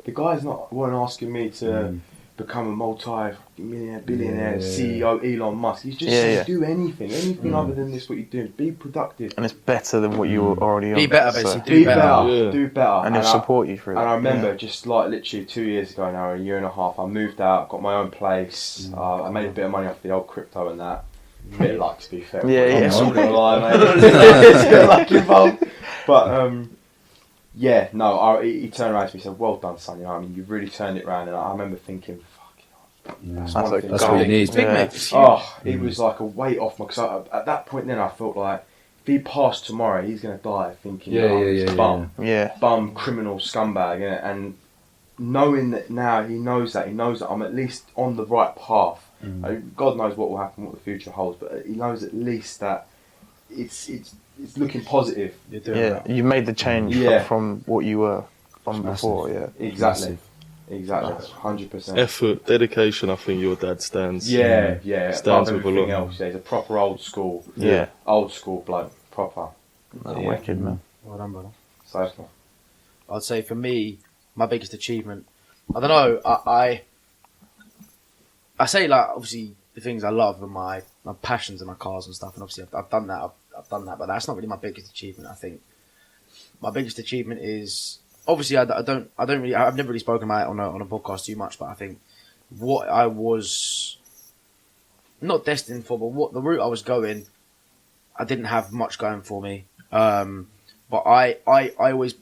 The guy's weren't asking me to become a multi-millionaire, billionaire, CEO, Elon Musk. He's just saying, do anything other than this. What you're doing, be productive. And it's better than what you were already on. Be better, so- basically. Do better. Yeah. Do better. And he'll support you through And that. I remember just like literally 2 years ago now, a year and a half, I moved out, got my own place. I made a bit of money off the old crypto and that. Bit of luck, to be fair. Yeah, I'm not gonna lie, mate. There's a bit of luck involved. But he turned around to me and said, "Well done, son. You know, I mean, you've really turned it around." And I remember thinking, That's one like thing. That's what you need. Big Yeah. mate. It's huge. Oh, it was like a weight off my. Because at that point, then I felt like if he passed tomorrow, he's gonna die thinking, this bum, Yeah. bum, criminal, scumbag, and knowing that now he knows that I'm at least on the right path. God knows what will happen, what the future holds, but he knows at least that it's looking positive. You're doing Yeah. well. You made the change Yeah. from what you were from Massive. before. Yeah. Exactly, 100%. Effort, dedication, I think your dad stands. Yeah. Stands Above with a everything lot. else. Yeah, he's a proper old school bloke, proper. Oh, Yeah. wicked, man. Well done, brother. So I'd say for me, my biggest achievement, I don't know, I say like obviously the things I love are my passions and my cars and stuff, and obviously I've done that, but that's not really my biggest achievement. I think my biggest achievement is obviously I've never really spoken about it on a podcast too much, but I think what I was not destined for, but what the route I was going, I didn't have much going for me. But I always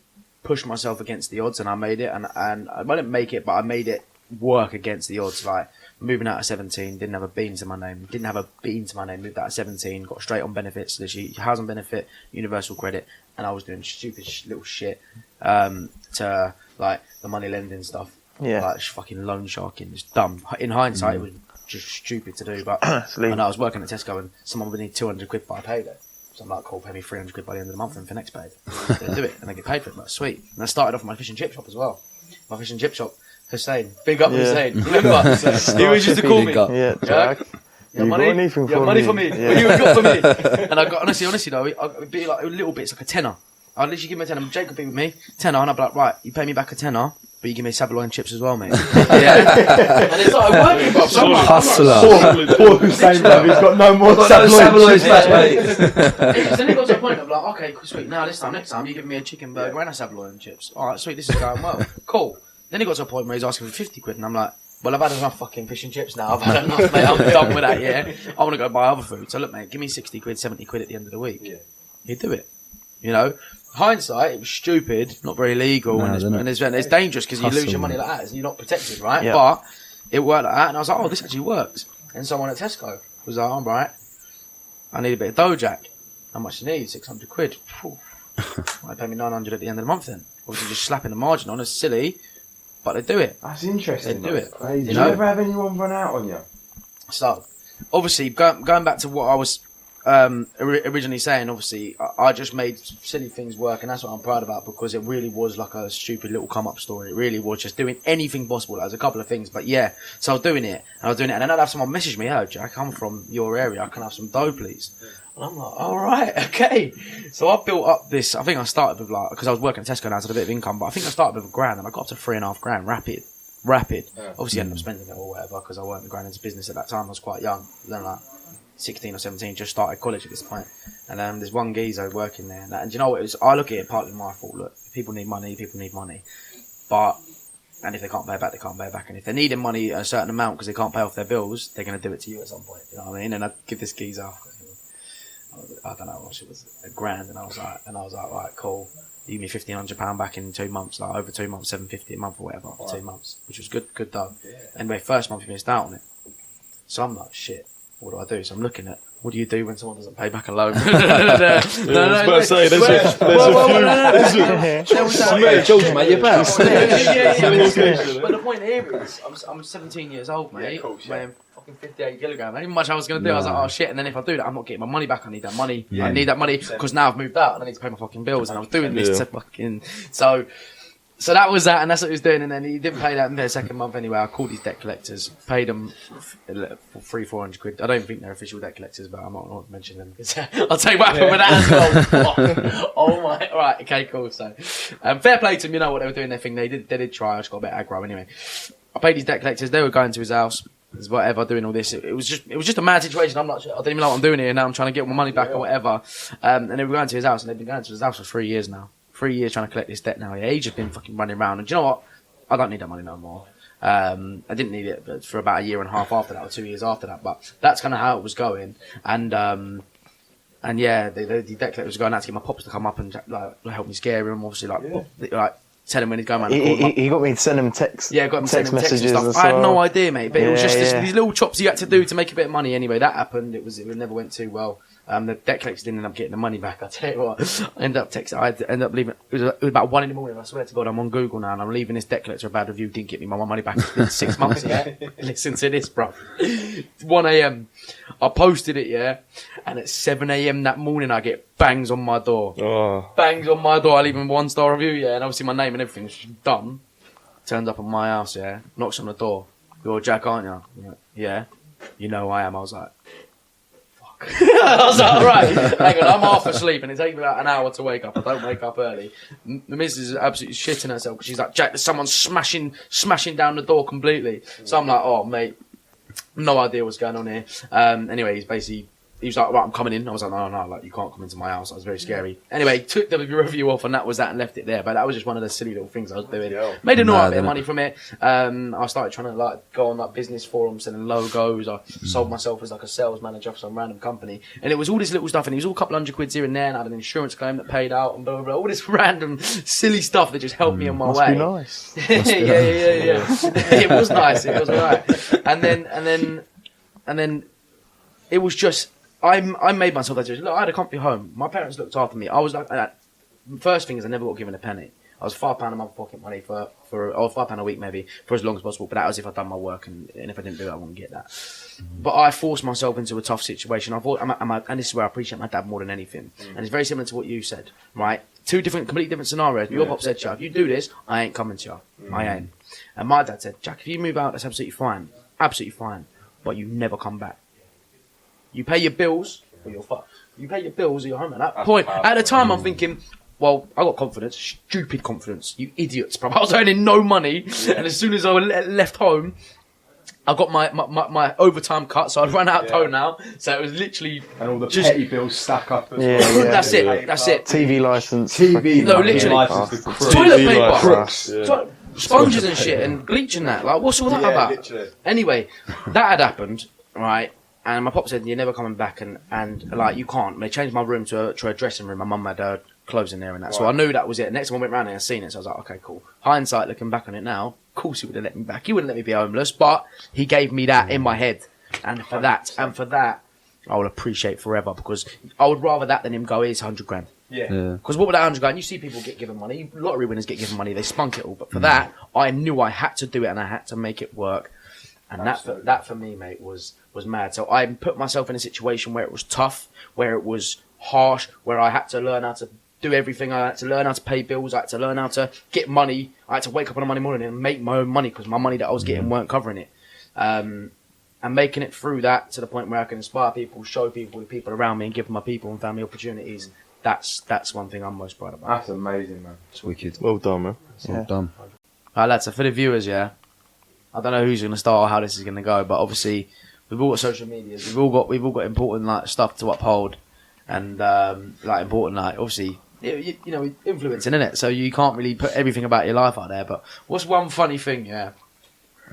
pushed myself against the odds, and I made it. And I didn't make it, but I made it work against the odds. Like moving out at 17, didn't have a bean to my name. Moved out at 17, got straight on benefits, literally housing benefit, universal credit, and I was doing stupid little shit to like the money lending stuff. Yeah. Like fucking loan sharking, just dumb. In hindsight, it was just stupid to do. But Absolutely. and I was working at Tesco, and someone would need 200 quid by payday. So I'm like, cool, pay me 300 quid by the end of the month and for next paid. They do it and they get paid for it. Like, sweet. And I started off my fish and chip shop as well. My fish and chip shop, Hussein. Big up Hussein. Remember? He always used to call me. Big up. Yeah, Jack. You You money? got anything You for got money me? for me? Yeah. What you got for me? And I got, honestly though, it'd be like a little bit, it's like a tenner. I'd literally give him a tenner. Jake would be with me, tenner, and I'd be like, right, you pay me back a tenner, but you give me savoloy chips as well, mate. Yeah. And it's like working, bro. So I'm like, Hustler. poor Hussein, bro, he's got no more Savoy's tabloids. back, mate. Then it got to a point of like, okay, sweet. Now next time, you give me a chicken burger and a savoy and chips. All right, sweet. This is going well. Cool. Then it got to a point where he's asking for 50 quid, and I'm like, well, I've had enough fucking fish and chips now. I've had enough, mate. I'm done with that. Yeah, I want to go buy other food. So look, mate, give me 60 quid, 70 quid at the end of the week. Yeah, he'd do it. You know, hindsight, it was stupid, not very legal, No, and it's dangerous because you lose Hustle, your money man. like that, and you're not protected, right? Yeah. But it worked like that, and I was like, oh, this actually works. And someone at Tesco was like, all right, I need a bit of dough, Jack. How much do you need? 600 quid. Phew. Why pay me 900 at the end of the month then? Obviously just slapping the margin on is silly, but they do it. That's interesting. They do it. Did you ever have anyone run out on you? So, obviously, going back to what I was originally saying, obviously, I just made silly things work, and that's what I'm proud about, because it really was like a stupid little come-up story. It really was just doing anything possible. There's a couple of things, but yeah. So I was doing it, and then I'd have someone message me, "Oh, Jack, I'm from your area. I can have some dough, please." And I'm like, all right, okay. So I built up this. I think I started with because I was working at Tesco now, so I had a bit of income, but I think I started with £1,000, and I got up to £3,500 rapid. Yeah. Obviously, I ended up spending it or whatever, because I weren't going into business at that time. I was quite young. Then like 16 or 17, just started college at this point. And there's one geezer working there. And you know what? I look at it partly my fault. Look, people need money. And if they can't pay it back, they can't pay it back. And if they're needing money a certain amount because they can't pay off their bills, they're going to do it to you at some point. You know what I mean? And I'd give this geezer, I don't know how much it was, £1,000. And I was like, right, cool. You give me £1,500 back in 2 months, like over 2 months, $750 a month or whatever, for 2 months, which was good dough. Yeah. Anyway, first month you missed out on it. So I'm like, shit, what do I do? So I'm looking at, what do you do when someone doesn't pay back a loan? There's a few. George, mate, you're back. But the point here is, I'm 17 years old, mate. Yeah, cool, weighing fucking 58 kilograms. I didn't much I was going to do. I was like, oh shit. And then if I do that, I'm not getting my money back. I need that money. I need that money because now I've moved out and I need to pay my fucking bills. And I was doing this to fucking. So that was that, and that's what he was doing. And then he didn't pay that in the second month anyway. I called his debt collectors, paid them for £300-400. I don't think they're official debt collectors, but I'm not going to mention them because I'll tell you what happened with that as well. Oh my! Right, okay, cool. So, fair play to them. You know what, they were doing their thing. They did try. I just got a bit aggro anyway. I paid his debt collectors. They were going to his house, whatever, doing all this. It was just a mad situation. I'm not. I don't even know what I'm doing here now. I'm trying to get my money back or whatever. And they were going to his house, and they've been going to his house for 3 years now. 3 years trying to collect this debt now. Yeah, he's just been fucking running around. And do you know what? I don't need that money no more. I didn't need it for about 1.5 years after that, or 2 years after that. But that's kind of how it was going. And yeah, the debt collector was going out to get my pops to come up and like help me scare him. Obviously, like tell him when he's going around the corner. He got me to send him text. Yeah, got him text messages and stuff. I had no idea, mate. But it was just these little chops you had to do to make a bit of money. Anyway, that happened. It never went too well. The debt collectors didn't end up getting the money back. I tell you what, I ended up leaving. It was about 1 a.m. I swear to God, I'm on Google now, and I'm leaving this debt collector a bad review. Didn't get me my money back. It's been 6 months. Yeah, listen to this, bro. 1 a.m. I posted it, yeah, and at 7 a.m. that morning, I get bangs on my door. Oh. Bangs on my door. I leave him a 1-star review, yeah, and obviously my name and everything was done. Turns up at my house, yeah, knocks on the door. You're Jack, aren't you? I'm like, yeah. You know who I am. I was like, I was like, right, hang on, I'm half asleep and it takes me about an hour to wake up. I don't wake up early. The missus is absolutely shitting herself because she's like, Jack, there's someone smashing down the door completely. So I'm like, oh, mate, no idea what's going on here. Anyway, he was like, right, I'm coming in. I was like, no, like, you can't come into my house. That was very scary. Anyway, took the review off and that was that and left it there. But that was just one of the silly little things I was doing. Made a bit of money from it. I started trying to like go on like business forums, selling logos. I sold myself as like a sales manager for some random company. And it was all this little stuff and it was all a couple £100 here and there, and I had an insurance claim that paid out and blah, blah, blah. All this random silly stuff that just helped me on my way. Must be yeah. nice. It was nice. It was alright. And then it was just, I made myself that decision. Look, I had a comfy home. My parents looked after me. I was like, first thing is I never got given a penny. I was £5 a month pocket money or £5 a week maybe for as long as possible. But that was if I'd done my work, and if I didn't do it, I wouldn't get that. But I forced myself into a tough situation. I thought, and this is where I appreciate my dad more than anything. And it's very similar to what you said, right? Two completely different scenarios. Your pop said, Chuck, if you do this, I ain't coming to you. I ain't. And my dad said, Jack, if you move out, that's absolutely fine. Absolutely fine. But you never come back. You pay your bills, or you're fucked. You pay your bills, or you're home. At that point, at the time, I'm thinking, well, I got confidence, stupid confidence. You idiots, bro. I was earning no money, and as soon as I left home, I got my overtime cut, so I'd run out of dough now. So it was literally and all the petty bills stack up. As well. That's it. That's it. TV license. No, literally. License, Toilet paper, crooks. Yeah. sponges and shit, and bleach and that. Like, what's all that about? Literally. Anyway, that had happened, right? And my pop said, you're never coming back, and like, you can't. And they changed my room to a dressing room. My mum had clothes in there and that. So I knew that was it. Next time I went round there and seen it, so I was like, okay, cool. Hindsight, looking back on it now, of course he would have let me back. He wouldn't let me be homeless, but he gave me that in my head. And for that, I will appreciate forever, because I would rather that than him go, here's £100 grand. Yeah. Because what would that 100 grand? You see people get given money. Lottery winners get given money. They spunk it all. But for that, I knew I had to do it and I had to make it work. And that for me, mate, was mad. So I put myself in a situation where it was tough, where it was harsh, where I had to learn how to do everything. I had to learn how to pay bills. I had to learn how to get money. I had to wake up on a Monday morning and make my own money because my money that I was getting weren't covering it. And making it through that to the point where I can inspire people, show people, the people around me, and give my people and family opportunities. That's one thing I'm most proud about. That's amazing, man. It's wicked. Well done, man. It's all done. All right, lads. So for the viewers, yeah, I don't know who's going to start or how this is going to go, but obviously we've all got social medias. We've all got important like stuff to uphold, and like important like obviously you know influencing, innit? So you can't really put everything about your life out there. But what's one funny thing,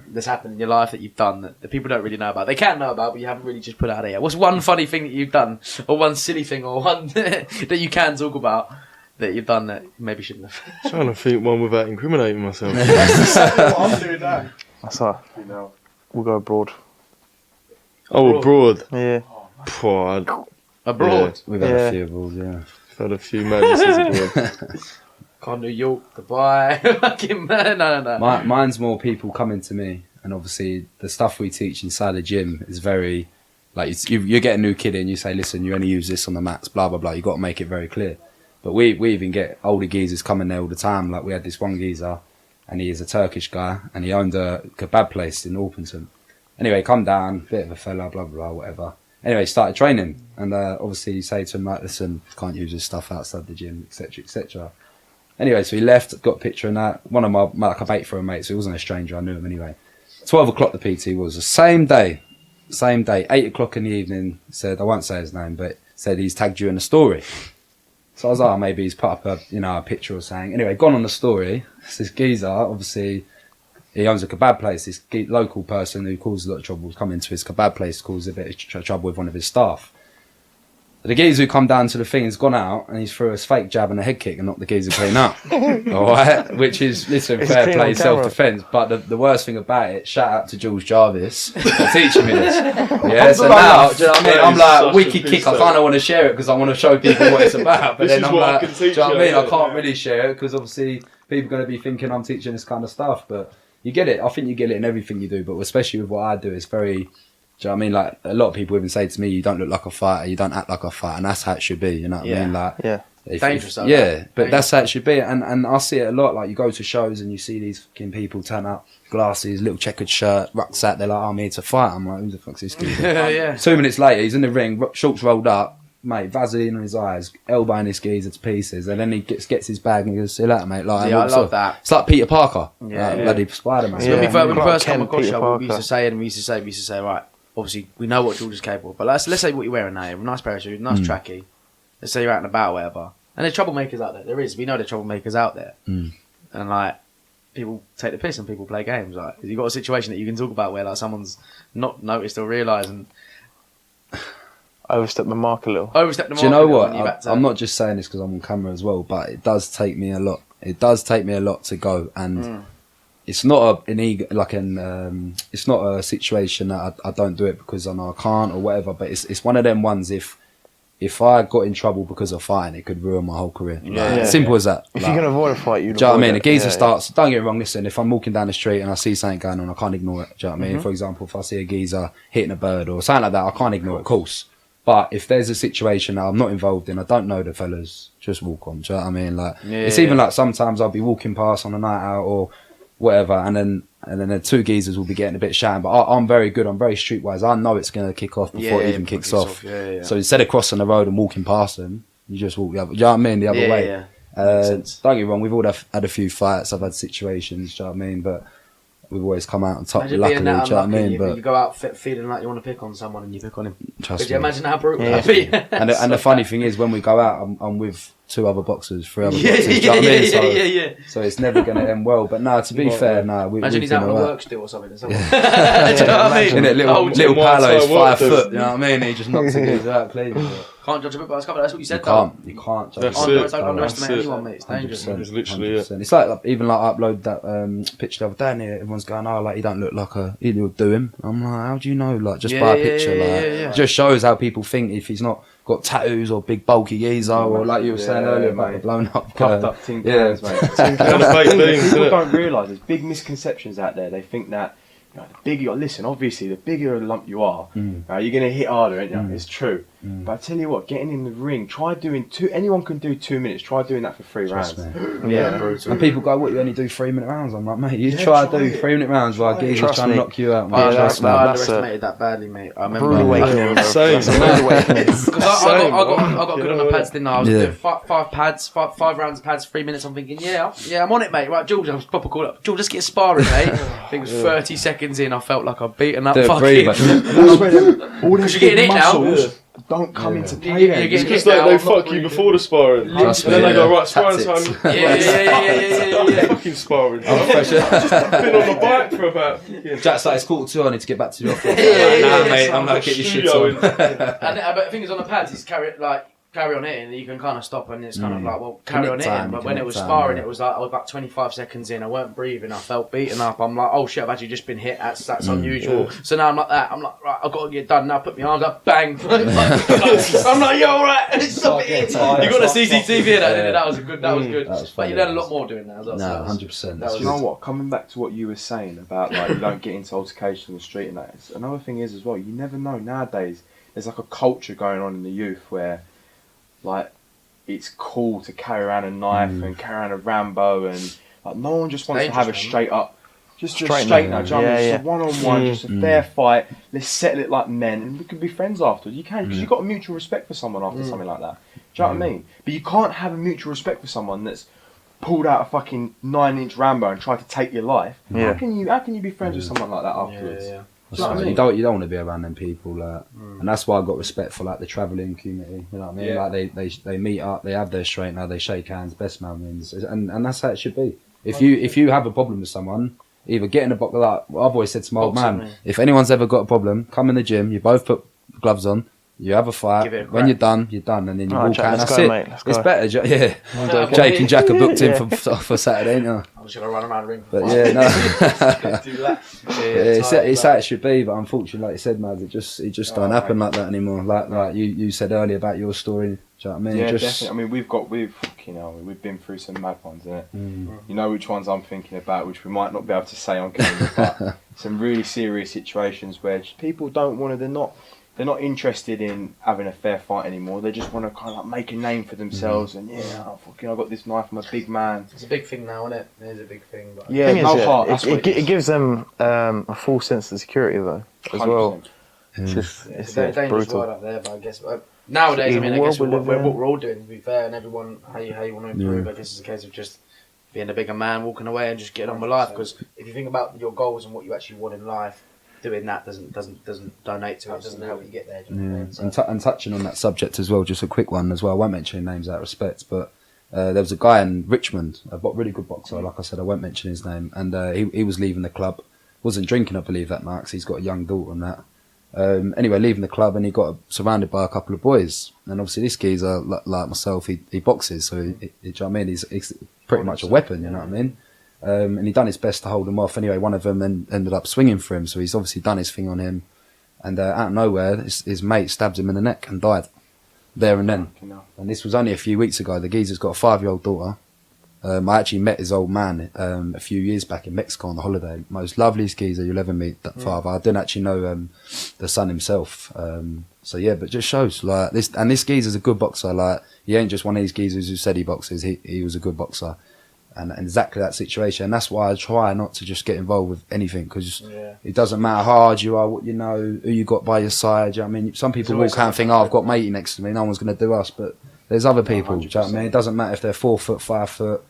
that's happened in your life that you've done that the people don't really know about? They can know about, but you haven't really just put out there yet. What's one funny thing that you've done, or one silly thing, or one that you can talk about that you've done that you maybe shouldn't have? Trying to think one without incriminating myself. I'm doing that. That's all. You know. We'll go abroad. Oh, abroad. Yeah. Poor, Abroad. We've had Yeah. a few abroad, yeah. I've had a few madnesses abroad. Can't New York, Dubai. Fucking no. Mine's more people coming to me, and obviously the stuff we teach inside the gym is very, like you get a new kid in, you say, listen, you only use this on the mats, blah blah blah. You got to make it very clear. But we even get older geezers coming there all the time. Like we had this one geezer, and he is a Turkish guy, and he owned a kebab place in Orpington. Anyway, come down, bit of a fella, blah blah blah, whatever. Anyway, started training, and obviously you say to him like, listen, can't use this stuff outside the gym, etc., etc. Anyway, so he left, got a picture and that. One of my like a bait for a mate, so he wasn't a stranger, I knew him anyway. 12 o'clock the PT was, the same day, 8 o'clock in the evening, said, I won't say his name, but said he's tagged you in a story. So I was like, oh, maybe he's put up a picture or something. Anyway, gone on the story, it's this geezer, obviously, he owns a kebab place, this local person who caused a lot of trouble, come into his kebab place, caused a bit of trouble with one of his staff. The geezer who come down to the thing has gone out and he's threw a fake jab and a head kick and knocked the geezer clean up. Alright? Which is, listen, It's fair clean play, on camera. self-defence. But the worst thing about it, shout out to Jules Jarvis for teaching me this. Yeah, so now, do you know what I mean? I'm That is like, such wicked a kick, I piece kind of want to share it because I want to show people what it's about. But This then is I'm what I like, can do teach you know what I you, mean? I yeah, can't yeah. really share it because obviously people are going to be thinking I'm teaching this kind of stuff. But you get it. I think you get it in everything you do. But especially with what I do, it's very... Do you know what I mean? Like, a lot of people even say to me, you don't look like a fighter, you don't act like a fighter, and that's how it should be, you know what I mean? Like, Yeah. Dangerous, though. yeah, but that's how it should be. And I see it a lot, like, you go to shows and you see these fucking people turn up, glasses, little checkered shirt, rucksack, they're like, oh, I'm here to fight. I'm like, who the fuck's this dude? Yeah. 2 minutes later, he's in the ring, shorts rolled up, mate, Vaseline on his eyes, elbowing his geezer to pieces, and then he gets his bag and he goes, see you later, mate. Like, Yeah, I walks love off. that. It's like Peter Parker, Yeah, like, yeah. bloody Spider-Man. Yeah. When we Clark first come Kent, across Peter show, we used Parker. to say, right, obviously we know what George is capable of, but let's say what you're wearing now, a nice pair of shoes, nice tracky. Let's say you're out and about, or whatever. And there's troublemakers out there. There is. We know there's troublemakers out there. And like, people take the piss and people play games. Like, have you got a situation that you can talk about where like someone's not noticed or realised and Overstepped the mark a little. overstepped the mark? Do you know a little what? and you've had to- I'm not just saying this because I'm on camera as well, but it does take me a lot. It does take me a lot to go, and it's not it's not a situation that I don't do it because I know I can't or whatever. But it's one of them ones. If I got in trouble because of fighting, it could ruin my whole career. Like, Yeah. simple as that. If Like, you can avoid a fight, you do you know what I mean? A geezer Yeah. starts. Don't get me wrong. Listen, if I'm walking down the street and I see something going on, I can't ignore it. Do you know what I mean? For example, if I see a geezer hitting a bird or something like that, I can't ignore it, of course. But if there's a situation that I'm not involved in, I don't know the fellas, just walk on. Do you know what I mean? Like, it's even like sometimes I'll be walking past on a night out or whatever, and then the two geezers will be getting a bit shy. But I'm very good. I'm very streetwise. I know it's going to kick off before it even kicks off. Yeah. So instead of crossing the road and walking past them, you just walk the other. Do you know what I mean? The other way. Yeah. Makes sense. Don't get me wrong. We've all had a few fights. I've had situations. Do you know what I mean? But we've always come out on top. Imagine Luckily, being do that you know what I unlucky, mean? you But go out feeling like you want to pick on someone and you pick on him. trust Could you me. imagine how brutal Yeah. that'd be? And the funny thing is, when we go out, I'm with two other boxers, three other Yeah, boxers. Do you know what I mean? So, yeah. so it's never going to end well. But no, to be fair, no. Imagine he's out on been a alright. work still or something. Do you know what I mean? Innit, little Oh, little Jim White's Paolo's like, what 5 the- foot, you know what I mean? He just knocks the geezer out clean. Can't judge a book by its cover. That's what you said. You can't judge That's a it. book Don't by underestimate That's it. anyone, mate. It's dangerous. 100%, That's literally it. 100%. It's like even like I upload that picture the other day and everyone's going, oh, like, he don't look like a, he'll do him. I'm like, how do you know? Like, just by a picture, it just shows how people think if he's not got tattoos or big bulky geezer or like you were saying earlier about the blown up, Puffed up tin yeah. cans, mate. Kind of fake things, People innit? don't realise there's big misconceptions out there. They think that the bigger you are, listen, obviously the bigger a lump you are, you're going to hit harder, ain't you? It's true. But I tell you what, getting in the ring, try doing anyone can do 2 minutes, try doing that for 3 rounds. Yeah, brutal. and people go, what, you only do 3-minute rounds? I'm like, mate, you try to do 3-minute rounds while geezer's Trust trying to me. knock you out, I mate. Trust me. underestimated that badly, mate. I remember. Rude awakening. Same. Because I got good on the Yeah. pads, didn't I? I was Yeah. doing five pads, five rounds of pads, 3 minutes. I'm thinking, yeah, I'm on it, mate. Right, George, I was proper called up. George, let's get sparring, mate. I think it was 30 seconds in, I felt like I'd beaten that Do it fucking. breathe, mate. That's where all Because these you're getting big hit now. muscles don't come into play. You're then. getting It's hit like now, they I'm not fuck you breathing. before the sparring. Trust And then me, they go, yeah. right, sparring time. Tactics. Yeah. Fucking sparring. I'm fresh. Been on the bike for about... Jack's like, it's 2:45, I need to get back to the office. Yeah. Nah, mate, I'm like, get your shit on. But the thing is, on the pads, it's carry on hitting, and you can kind of stop, and it's kind of like, well, carry on Commit time, hitting. But when it commit was time, sparring, yeah. it was like I was about 25 seconds in, I weren't breathing, I felt beaten up. I'm like, oh shit, I've actually just been hit. That's unusual. So now I'm like that. I'm like, right, I've got to get done now. Put my arms up, bang. I'm like, yo, alright. Stop it. You got the CCTV in that, that was good. That was good. That was But you funny. learn a lot more doing that as well. Nah, so 100%. that was You know what? Coming back to what you were saying about like you don't get into altercations on the street and that. Another thing is as well. You never know nowadays. There's like a culture going on in the youth where, like, it's cool to carry around a knife and carry around a Rambo and like no one just wants to have a Dangerous, man. straight up, just Straight straight now, now. Do you know what I mean? yeah, Just a one-on-one, just a fair fight. Let's settle it like men, and we can be friends afterwards. You can because you've got a mutual respect for someone after something like that. Do you know what I mean? But you can't have a mutual respect for someone that's pulled out a fucking 9-inch Rambo and tried to take your life. Yeah. How can you be friends with someone like that afterwards? yeah. Do you know what I mean? You don't want to be around them people, like, and that's why I got respect for like the travelling community. You know what I mean? Yeah. Like they meet up, they have their straight now, they shake hands, best man wins, and that's how it should be. If you have a problem with someone, either get in a box. Like I've always said to my old Boxing, man, yeah. if anyone's ever got a problem, come in the gym. You both put gloves on. You have a fight. Give it a When crack. you're done, you're done, and then you Alright, walk Jack, out. And let's that's go, it. mate, let's It's go. better, yeah. joking. Jake and Jack are booked in Yeah. for Saturday, ain't you? I'm just gonna run around the ring. But yeah, no. Do that. It's how it should be, but unfortunately, like you said, Maz, it just don't happen like that anymore. Like you said earlier about your story. Do you know what I mean? Yeah, Just, definitely. I mean, we've been through some mad ones, innit? You know which ones I'm thinking about, which we might not be able to say on camera, but some really serious situations where just people don't want to. They're not interested in having a fair fight anymore. They just want to kind of like make a name for themselves. And I've got this knife. I'm a big man. It's a big thing now, isn't it? It is a big thing. But Yeah, Thing is, no yeah, heart. That's what it gives them a full sense of security though, as well. 100%. It's just It's it's a very dangerous brutal. world out there, but I guess nowadays, I mean, I World guess we what live in. we're all doing, to be fair, and everyone, how you want to improve, I guess it's a case of just being a bigger man, walking away and just getting on with life, because if you think about your goals and what you actually want in life, doing that doesn't donate to it, doesn't help you get there. Do you know what I mean? So- and touching on that subject as well, just a quick one as well. I won't mention names out of respect, but there was a guy in Richmond, a really good boxer. Like I said, I won't mention his name, and he was leaving the club. Wasn't drinking, I believe, that night, 'cause he's got a young daughter and that. Anyway, leaving the club, and he got surrounded by a couple of boys. And obviously, this geezer, like myself, he boxes, so do you know what I mean? He's pretty much a weapon, you know what I mean? And he done his best to hold him off. Anyway, one of them then ended up swinging for him, so he's obviously done his thing on him. And out of nowhere, his mate stabbed him in the neck and died there and then. And this was only a few weeks ago. The geezer's got a 5-year-old daughter. I actually met his old man a few years back in Mexico on the holiday. Most loveliest geezer you'll ever meet, that father. I didn't actually know the son himself. So yeah, but just shows like this. And this geezer's a good boxer. Like he ain't just one of these geezers who said he boxes. He was a good boxer. And exactly that situation. And that's why I try not to just get involved with anything, because it doesn't matter how hard you are, what you know, who you got by your side. You know what I mean? Some people walk out and think, I've got matey next to me, no one's going to do us. But there's other people. Do you know what I mean? It doesn't matter if they're 4 foot, 5 foot.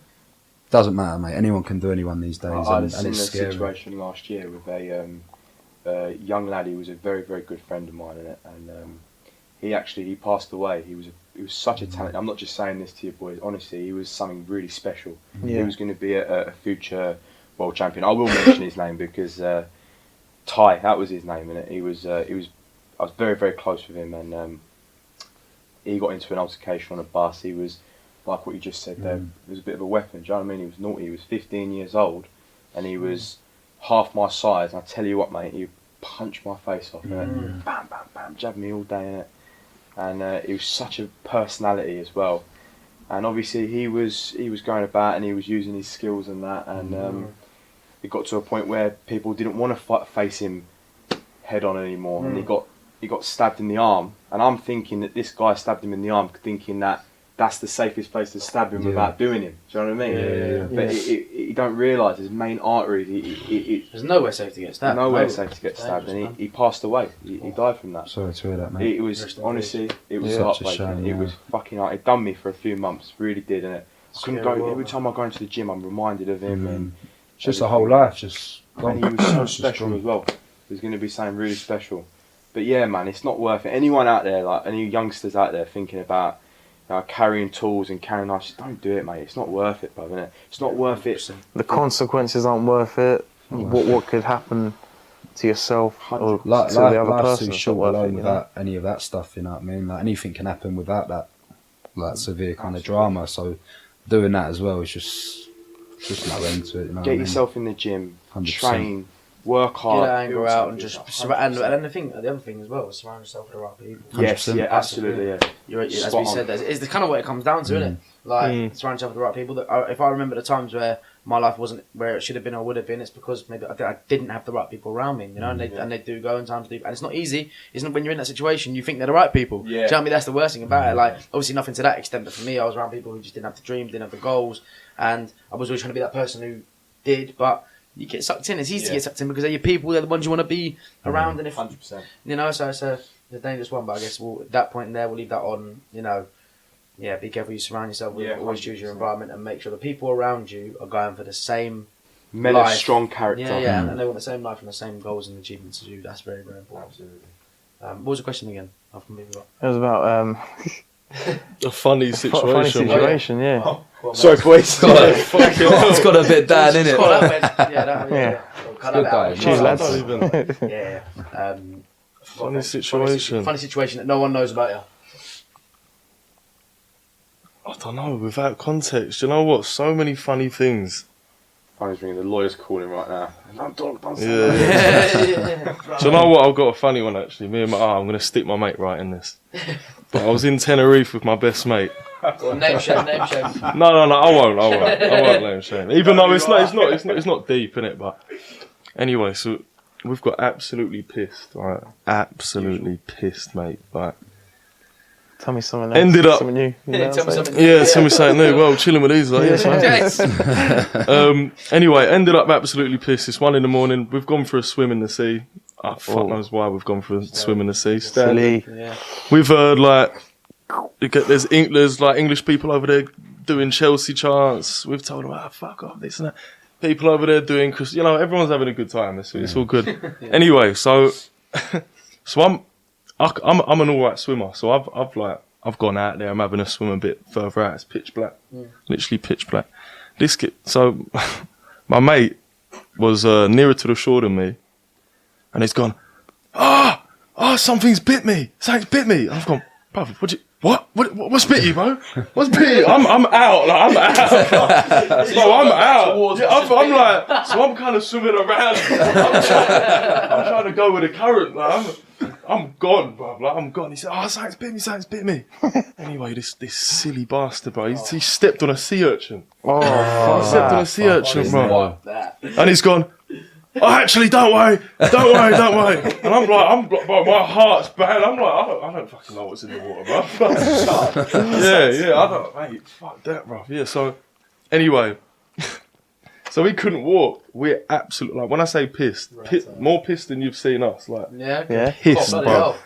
Doesn't matter, mate. Anyone can do anyone these days. I had a and similar it's scary. situation last year with a young lad. He was a very, very good friend of mine, and he passed away. He was such a talent. I'm not just saying this to you boys. Honestly, he was something really special. Yeah. He was going to be a future world champion. I will mention his name because Ty, that was his name, and I was very, very close with him, and he got into an altercation on a bus. He was, like what you just said there, it was a bit of a weapon. Do you know what I mean? He was naughty. He was 15 years old, and he was half my size. And I tell you what, mate, he punched my face off. Bam, bam, bam, jabbed me all day in it. And he was such a personality as well. And obviously he was going about and he was using his skills and that. And it got to a point where people didn't want to face him head on anymore. And he got stabbed in the arm. And I'm thinking that this guy stabbed him in the arm, thinking that that's the safest place to stab him without doing him. Do you know what I mean? But you don't realise his main artery. There's nowhere safe to get stabbed. Nowhere safe to get stabbed, and he passed away. He died from that. Sorry to hear that, mate. It was honestly, it was Such a heartbreaking. shame, It was fucking. It done me for a few months. Really did, and I couldn't go. Every time I go into the gym, I'm reminded of him, and Just a whole life, just gone. and he was so special as well. He was going to be something really special. But yeah, man, it's not worth it. Anyone out there, like any youngsters out there, thinking about carrying tools and carrying knives, just don't do it, mate. It's not worth it, brother. Innit? It's not worth it. The consequences aren't worth it. What could happen to yourself or to the other life's person? too It's short not worth alone it, without any of that stuff, you know what I mean? Like anything can happen without that severe kind of drama. So doing that as well is just no end to it. You know what I Get mean? yourself in the gym, 100%. train, work Get hard. that anger out and just and the other thing as well is surround yourself with the right people. Yes, 100%. yeah, absolutely, yeah. As Spot we said, on. it's the kind of what it comes down to, isn't it? Like surround yourself with the right people. If I remember the times where my life wasn't where it should have been or would have been, it's because maybe I didn't have the right people around me, you know. And they do go in times deep, and it's not easy. Isn't it? When you're in that situation, you think they're the right people. Yeah. Tell me that's the worst thing about it. Like obviously nothing to that extent, but for me, I was around people who just didn't have the dreams, didn't have the goals, and I was always trying to be that person who did, but. You get sucked in. It's easy to get sucked in because they're your people. They're the ones you want to be around. And if 100%. you know, so it's a dangerous one. But I guess at that point there, we'll leave that on. You know, be careful you surround yourself with. Yeah, Always choose your 100%. environment and make sure the people around you are going for the same Men of life. strong character. Yeah, and they want the same life and the same goals and achievements as you. That's very, very important. Absolutely. What was the question again? I've completely forgot. It was about A funny funny situation. situation, yeah. Sorry, boys. It's got a bit down in it. Oh, that went- yeah, that, yeah. Good guy. Cheers, lads. I don't even. Yeah. Funny situation. Funny situation that no one knows about you. I don't know. Without context, you know what? So many funny things. Phone's ringing. The lawyer's calling right now. Don't say Yeah. that. Do you know what? I've got a funny one actually. I'm going to stick my mate right in this. But I was in Tenerife with my best mate. Name shame. No, I won't name shame. Even though it's not deep in it, but anyway, so we've got absolutely pissed, right? Absolutely pissed, mate. Like, Tell me something else. Ended up- Something new. You know Tell me what I'm something. yeah, tell me something new. Well, chilling with these, like, yes, man. Yes. Anyway, ended up absolutely pissed. It's 1 a.m. We've gone for a swim in the sea. Oh, fuck knows why we've gone for a swim in the sea. Silly. Yeah. We've heard like there's like English people over there doing Chelsea chants. We've told them, fuck off, this and that. People over there doing, cause everyone's having a good time. It's all good. Anyway, so I'm an alright swimmer. So I've gone out there. I'm having a swim a bit further out. It's pitch black, literally pitch black. So my mate was nearer to the shore than me, and he's gone, something's bit me. Something's bit me. I've gone, brother, what's bit you, bro? What's bit you? I'm out. Like, I'm out. So I'm out. Yeah, I'm like, so I'm kind of swimming around. I'm trying to go with the current. Like, I'm gone, bro. Like, I'm gone. He said, something's bit me. Anyway, this silly bastard, bro. He stepped on a sea urchin. He stepped on a sea urchin, bro. And he's gone, actually, don't worry. And I'm like, bro, my heart's bad. I'm like, I don't fucking know what's in the water, bro. yeah, I don't, mate, fuck that, bro. Yeah, so, anyway, so we couldn't walk. We're absolutely, like, when I say pissed, more pissed than you've seen us, like, Yeah. pissed, bro.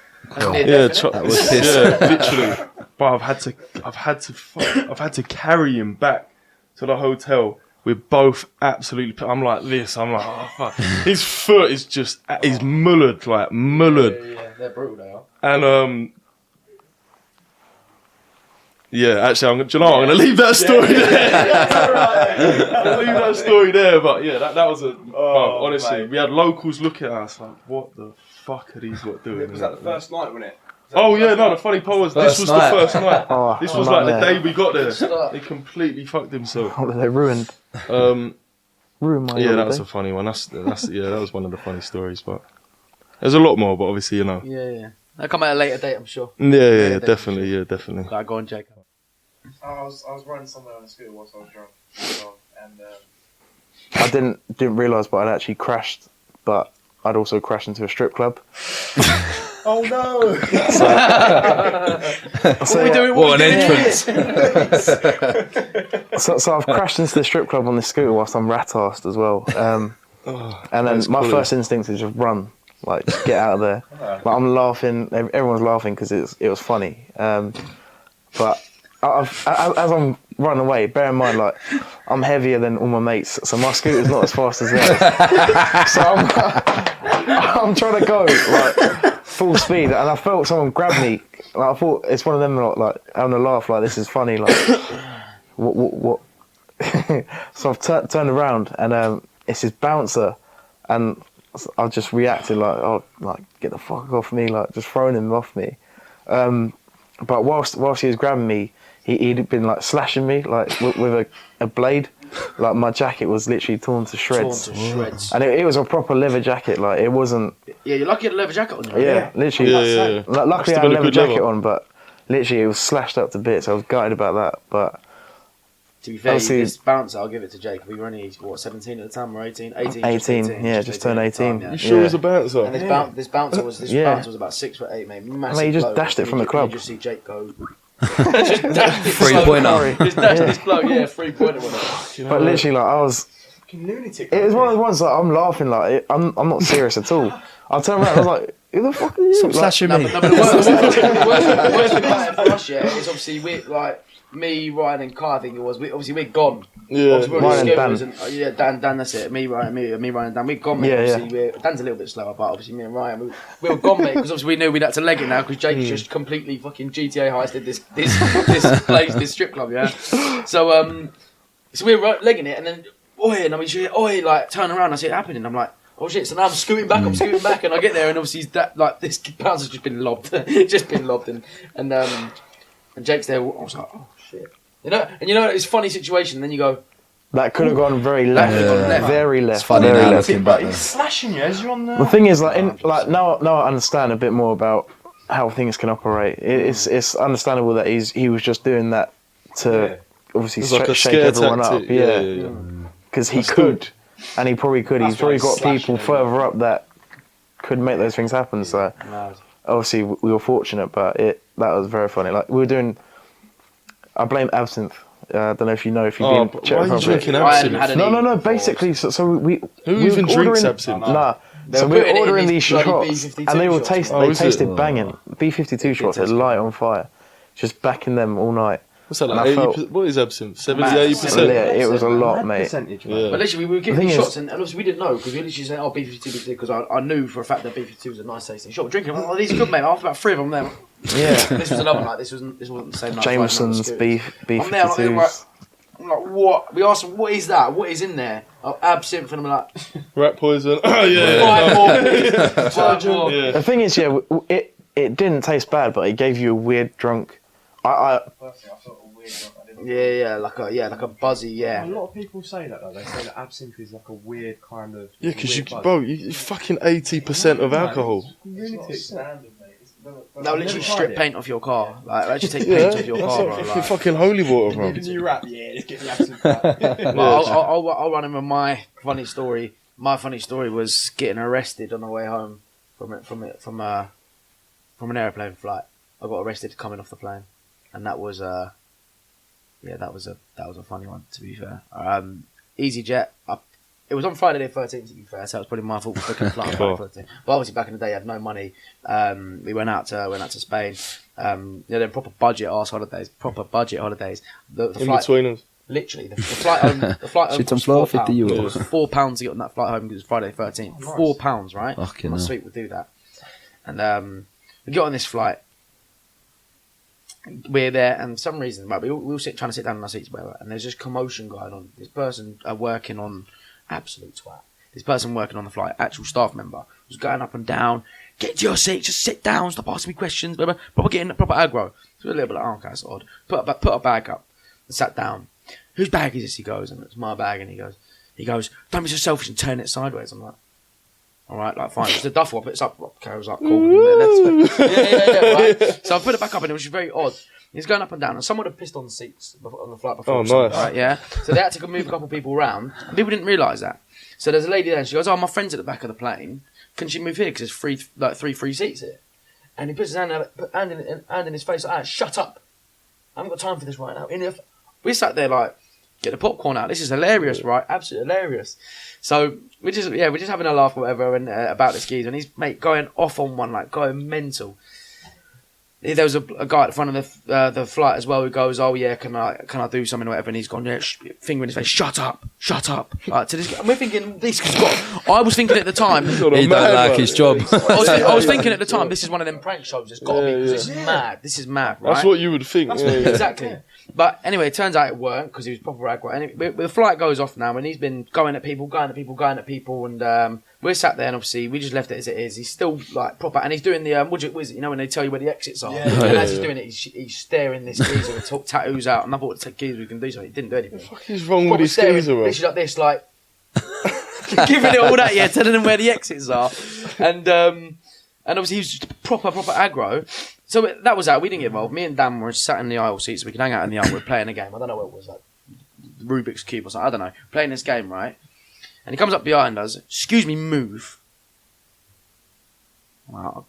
Yeah, literally. But I've had to carry him back to the hotel. We're both absolutely. I'm like this. I'm like, oh fuck. His foot is just. He's mullered, like mullered. Yeah, they're brutal, they are. And yeah. Actually, do you know what? I'm gonna leave that story there. I'm gonna leave that story there. But yeah, that was a. honestly, mate. we had locals look at us like, what the fuck are these lot doing? Was that the first night, wasn't it? Oh yeah, no. The funny part was this was night. the first night. Oh, This was like the nightmare. day we got there. He completely fucked himself. Oh, they ruined my Yeah, that was holiday. a funny one. That's yeah, that was one of the funny stories. But there's a lot more. But obviously, you know. Yeah. That'll come at a later date, I'm sure. Yeah, definitely. Yeah, definitely. Right, go on, Jacob. I was riding somewhere on the scooter whilst I was drunk, and I didn't realise, but I'd actually crashed. But I'd also crashed into a strip club. oh no! So, we doing? What an entrance! So I've crashed into the strip club on this scooter whilst I'm rat-arsed as well. And then my first instinct is just run, like just get out of there. Like I'm laughing, everyone's laughing because it was funny. But as I'm running away, bear in mind, like I'm heavier than all my mates, so my scooter's not as fast as theirs. So I'm trying to go like full speed, and I felt someone grab me. Like, I thought it's one of them like having a laugh, like this is funny, like what. So I've turned around, and it's his bouncer, and I just reacted like, oh, like get the fuck off me, like just throwing him off me. But whilst he was grabbing me, he'd been like slashing me like with a blade. Like my jacket was literally torn to shreds. And it was a proper leather jacket. Like it wasn't. Yeah, you're lucky you had a leather jacket on you. Yeah, literally. Yeah. Luckily I Must have had a been a leather good jacket leather. on, but literally it was slashed up to bits. I was gutted about that, but. To be fair, Obviously- this bouncer, I'll give it to Jake. We were only, 17 at the time, or 18? 18, 18, yeah, just turned 18. Yeah. You sure it was a bouncer? And this bouncer was about 6'8", mate. Massive he just bloke. dashed it from the You club. just see Jake go. Just dashed it. Three-pointer. Just dashed this bloke, yeah, 3-pointer. With it. But literally, like I was. lunatic. It was one of the ones that I'm laughing like I'm not serious at all. I turned around, I was like, "Who the fuck are you?" Stop Like, slashing No, me. but the worst thing about it for us, yeah, is obviously we like me, Ryan, and Kai. I think it was. We're gone. Yeah. Obviously, we're Ryan on and the scooters yeah, Dan, that's it. Me, Ryan, and Dan. We're gone, mate. Yeah, Obviously, Dan's a little bit slower, but obviously me and Ryan, we were gone, mate, because obviously we knew we'd had to leg it now because Jake just completely fucking GTA heisted this place, this strip club, yeah. So we were legging it, and then and I mean, like turn around, I see it happening. I'm like, oh shit! So now I'm scooting back, and I get there, and obviously this bouncer's just been lobbed, and Jake's there. I was like, oh shit. You know, it's a funny situation. And then you go, that could have gone very left, Yeah. very left. It's funny very now left. looking back. He's slashing you as you're on the. The thing is, like now I understand a bit more about how things can operate. It's understandable that he was just doing that to obviously It's like a shake scare everyone tactic. up. Yeah, because he could, and he probably could. He's probably got people further up that could make those things happen. So obviously we were fortunate, but that was very funny. Like we were doing. I blame absinthe. I don't know if you know if you've Oh, been. but Czech why are you Republic. drinking I hadn't absinthe? had any No. before. Basically, so we. Who we even were drinks ordering- absinthe? Nah. They So were we were putting it in ordering these these bloody shots, B52 and they were shots. Oh, they is it? tasted banging. B52 shots, they're light on fire. Just backing them all night. What's that And I like? felt- 80%? What is absinthe? 70, Mad. 80%? Yeah, it was a lot, mate. Percentage, Yeah. But literally, we were The getting thing these is- shots, and obviously we didn't know because we literally said, "Oh, B52, because I knew for a fact that B52 was a nice tasting shot. We're drinking, oh, these are good, mate. After about 3 of them, there. Yeah. This was another night. This wasn't the same night. Jameson's I'm there, I'm like, B52s. I'm like, what? We asked them, what is that? What is in there? Oh, absinthe, and I'm like, Rat poison. Oh, yeah. 5 more. 5 more. Yeah. The thing is, yeah, it didn't taste bad, but it gave you a weird drunk. I Personally, I felt a weird one. I didn't. Yeah, like a buzzy, A yeah. lot of people say that though. They say that absinthe is like a weird kind of. Yeah, because weird buzz. you're fucking 80% of alcohol. It's lunatic standard, mate. They'll literally strip paint off your car. Like, they actually take Yeah, paint off your that's car, not bro. fucking, Like, fucking holy water, bro. Even you rap, yeah, let's get the absinthe out. well, I'll run in with my funny story. My funny story was getting arrested on the way home from an airplane flight. I got arrested coming off the plane, and that was that was a funny one, to be fair. EasyJet. It was on Friday the 13th, to be fair, so it was probably my fault for booking a flight on Cool. Friday the 13th. But obviously back in the day, I had no money. We went out to Spain. They're proper budget arse holidays. The In flight, between us. literally, the flight home. The flight home Shit on was floor, £4. 50 It euros. was £4 to get on that flight home because it was Friday the 13th. £4, right? Fucking My hell. suite would do that. And we got on this flight. We're there, and for some reason, right, we all trying to sit down in our seats, whatever, and there's just commotion going on. This person working on absolute twat. This person working on the flight, actual staff member, was going up and down, get to your seat, just sit down, stop asking me questions, blah, blah. Proper getting proper aggro. So a little bit like, oh, okay, that's odd. Put a bag up and sat down. Whose bag is this? He goes, and it's my bag, and he goes, don't be so selfish and turn it sideways. I'm like, all right, like fine. It's a duffel. I put it up. Okay, I was like, cool. Yeah, right. So I put it back up, and it was very odd. He's going up and down, and someone had pissed on the seats on the flight before. Oh, nice. Right, yeah. So they had to move a couple of people around, and people didn't realise that. So there's a lady there, and she goes, "Oh, my friend's at the back of the plane. Can she move here? Because there's three free seats here." And he puts his hand in his face like that. Shut up! I haven't got time for this right now. We sat there like, get the popcorn out. This is hilarious, right? Absolutely hilarious. So we're just having a laugh or whatever, and about the skis, and he's going off on one, like going mental. There was a guy at the front of the flight as well who goes, "Oh yeah, can I do something or whatever?" And he's gone, "Yeah," finger in his face, "Shut up!" Like, to this, and we're thinking this has got. I was thinking at the time, He don't like his job. I was thinking at the time, this is one of them prank shows. It's got to be. This is mad. This is mad. Right? That's what you would think. Exactly. But anyway, it turns out it weren't because he was proper aggro. And the flight goes off now, and he's been going at people, and we're sat there, and obviously we just left it as it is. He's still like proper, and he's doing the when they tell you where the exits are. And as he's doing it, he's staring this geezer with tattoos out. And I thought, take geezer, we can do something. He didn't do anything. What the fuck is wrong with his geezer? Literally like this, like giving it all that, telling them where the exits are, and obviously he was just proper aggro. So that was out. We didn't get involved. Me and Dan were sat in the aisle seats, so we could hang out in the aisle. We're playing a game. I don't know what it was, like Rubik's Cube or something. I don't know. Playing this game, right? And he comes up behind us. "Excuse me, move." Wow.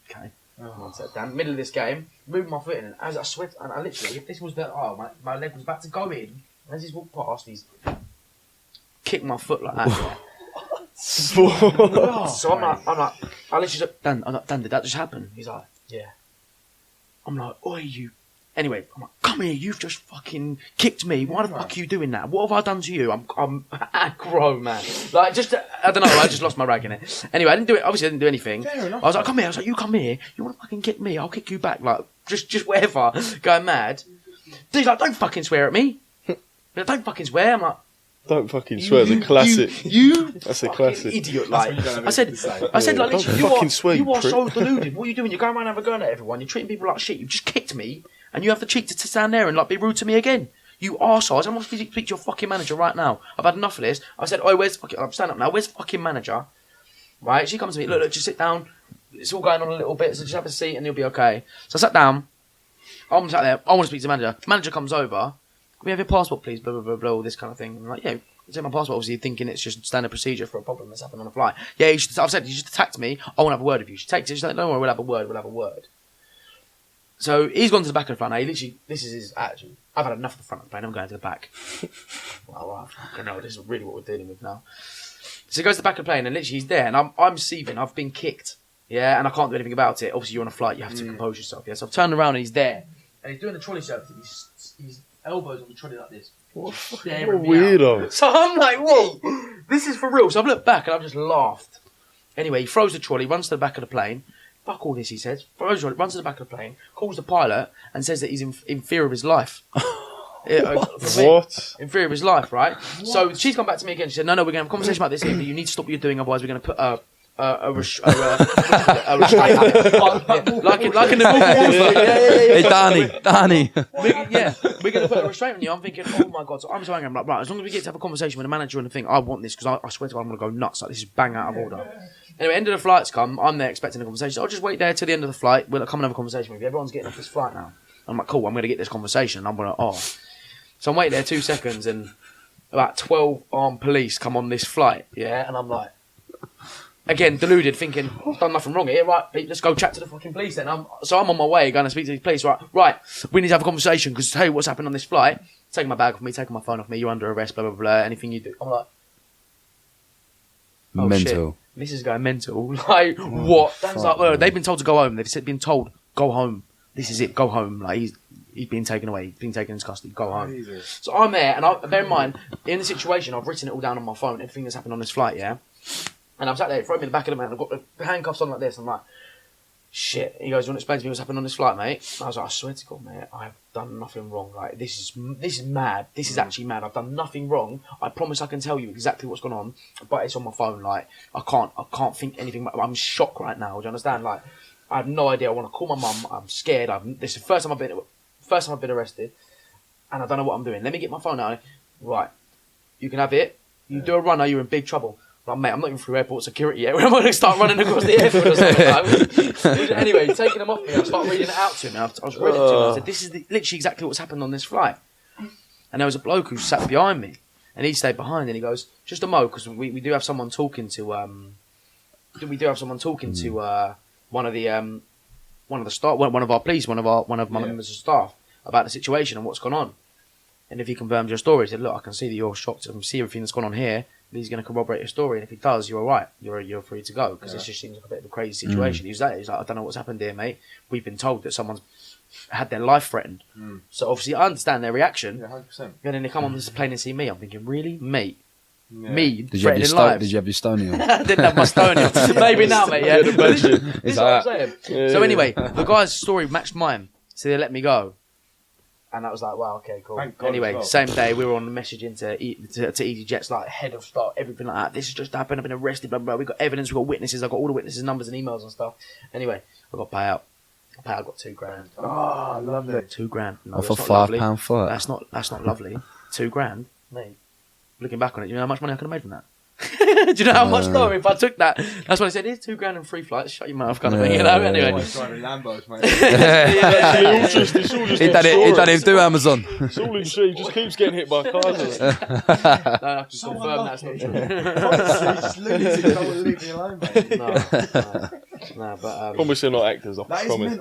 Okay. I sat down, middle of this game, moved my foot in, and as I sweat, and I literally, if this was my leg was about to go in, and as he's walked past, he's kicked my foot like that. So I'm like, I literally said, Dan, did that just happen? He's like, yeah. I'm like, oi, you. Anyway, I'm like, come here, you've just fucking kicked me. Why the fuck are you doing that? What have I done to you? I'm aggro, man. Like, I don't know, I just lost my rag in it. Anyway, I didn't do it, obviously I didn't do anything. Fair enough. I was like, come here. I was like, you come here. You want to fucking kick me? I'll kick you back. Like, just whatever. Going mad. He's like, don't fucking swear at me. Don't fucking swear. I'm like, don't fucking swear. It's a classic. That's a classic. Idiot. Like, I said, like, literally, you are so deluded. What are you doing? You're going around having a go at everyone. You're treating people like shit. You just kicked me, and you have the cheek to stand there and like be rude to me again. You arsehole. I'm going to speak to your fucking manager right now. I've had enough of this. I said, "Oi, where's fucking?" I'm standing up now. Where's the fucking manager? Right? She comes to me. Look, just sit down. It's all going on a little bit, so just have a seat and you'll be okay. So I sat down. I'm sat there. I want to speak to the manager. Manager comes over. "Can we have your passport, please?" Blah blah blah blah. All this kind of thing. I'm like, yeah. Take my passport, obviously thinking it's just standard procedure for a problem that's happened on a flight. Yeah, I've said, you just attacked me, I want to have a word with you. She takes it, she's like, don't worry, we'll have a word. So he's gone to the back of the plane. This is his attitude. I've had enough of the front of the plane, I'm going to the back. Well, I know, this is really what we're dealing with now. So he goes to the back of the plane, and literally he's there, and I'm seething, I've been kicked. Yeah, and I can't do anything about it. Obviously you're on a flight, you have to compose yourself. Yeah, so I've turned around and he's there. And he's doing the trolley service, his elbows on the trolley like this. What a weirdo. So I'm like, whoa, this is for real. So I've looked back and I've just laughed. Anyway, he throws the trolley, runs to the back of the plane. Fuck all this, he says. Throws the trolley, runs to the back of the plane, calls the pilot and says that he's in fear of his life. What? In fear of his life, right? What? So she's come back to me again. She said, no, we're going to have a conversation about this here, but you need to stop what you're doing, otherwise we're going to put a restraint like in the movie. Hey, Danny. We're going to put a restraint on you. I'm thinking, oh my god. So I'm so angry. I'm like, right, as long as we get to have a conversation with the manager and the thing, I want this because I swear to God, I'm going to go nuts. Like, this is bang out of order. Anyway, end of the flight's come. I'm there expecting a conversation. I'll just wait there till the end of the flight. We'll come and have a conversation with you. Everyone's getting off this flight now. I'm like, cool. I'm going to get this conversation. I'm going to So I'm waiting there 2 seconds, and about 12 armed police come on this flight. Yeah, and I'm like, again, deluded, thinking, I've done nothing wrong here, right, let's go chat to the fucking police then. So I'm on my way, going to speak to the police, right, we need to have a conversation, because, hey, what's happened on this flight? Taking my bag off me, taking my phone off me, you're under arrest, blah, blah, blah, anything you do. I'm like, oh, mental. Shit. This is going mental. Like, what? Dan's like, well, they've been told to go home. They've been told, go home. This is it, go home. Like, he's been taken away. He's been taken into custody. Go home. Jesus. So I'm there, and bear in mind, in the situation, I've written it all down on my phone, everything that's happened on this flight, yeah? And I'm sat there, throwing me in the back of the man. I've got the handcuffs on like this. I'm like, shit. He goes, you want to explain to me what's happened on this flight, mate? I was like, I swear to God, mate, I've done nothing wrong. Like, this is mad. This is actually mad. I've done nothing wrong. I promise I can tell you exactly what's gone on, but it's on my phone. Like, I can't think anything. I'm shocked right now. Do you understand? Like, I have no idea. I want to call my mum. I'm scared. This is the first time I've been arrested, and I don't know what I'm doing. Let me get my phone out. Right, you can have it. You do a runner, you're in big trouble. Like, mate, I'm not even through airport security yet. When am I going to start running across the airport or something? Like, anyway, taking them off me, I started reading it out to him. I was reading it to him. I said, this is literally exactly what's happened on this flight. And there was a bloke who sat behind me, and he stayed behind, and he goes, just a mo, because we do have someone talking to one of the staff, one of our police, one of my members of staff about the situation and what's gone on. And if he confirms your story, he said, look, I can see that you're shocked. I can see everything that's gone on here. He's going to corroborate your story. And if he does, you're all right. You're free to go. Because this just seems like a bit of a crazy situation. He's like, I don't know what's happened here, mate. We've been told that someone's had their life threatened. So obviously I understand their reaction. Yeah, 100%. And then they come on this plane and see me. I'm thinking, really? Mate? Yeah. Me? Did you have your stony on? I didn't have my stony on. Maybe now, mate. Yeah. This is what I'm saying. Yeah, so anyway, the guy's story matched mine. So they let me go. And I was like, wow, okay, cool. Anyway, well. Same day, we were on the messaging to EasyJet's, like, head of start, everything like that. This has just happened, I've been arrested, blah, blah, blah. We've got evidence, we've got witnesses, I've got all the witnesses' numbers and emails and stuff. Anyway, I got payout. I got $2,000. Oh, lovely. $2,000. No, off a £5 flight. That's not lovely. $2,000, mate. Looking back on it, do you know how much money I could have made from that? Do you know how much more if I took that? That's what I said. Here's $2,000 and free flights. Shut your mouth, kind of thing. You know. Anyway, driving Lambos, mate. It's all just he done him do Amazon. It's all in shit. He just keeps getting hit by cars. No, I can confirm that's not true. Honestly, just lunatic. I will leave me alone, mate. No, but promise they're not actors. I promise.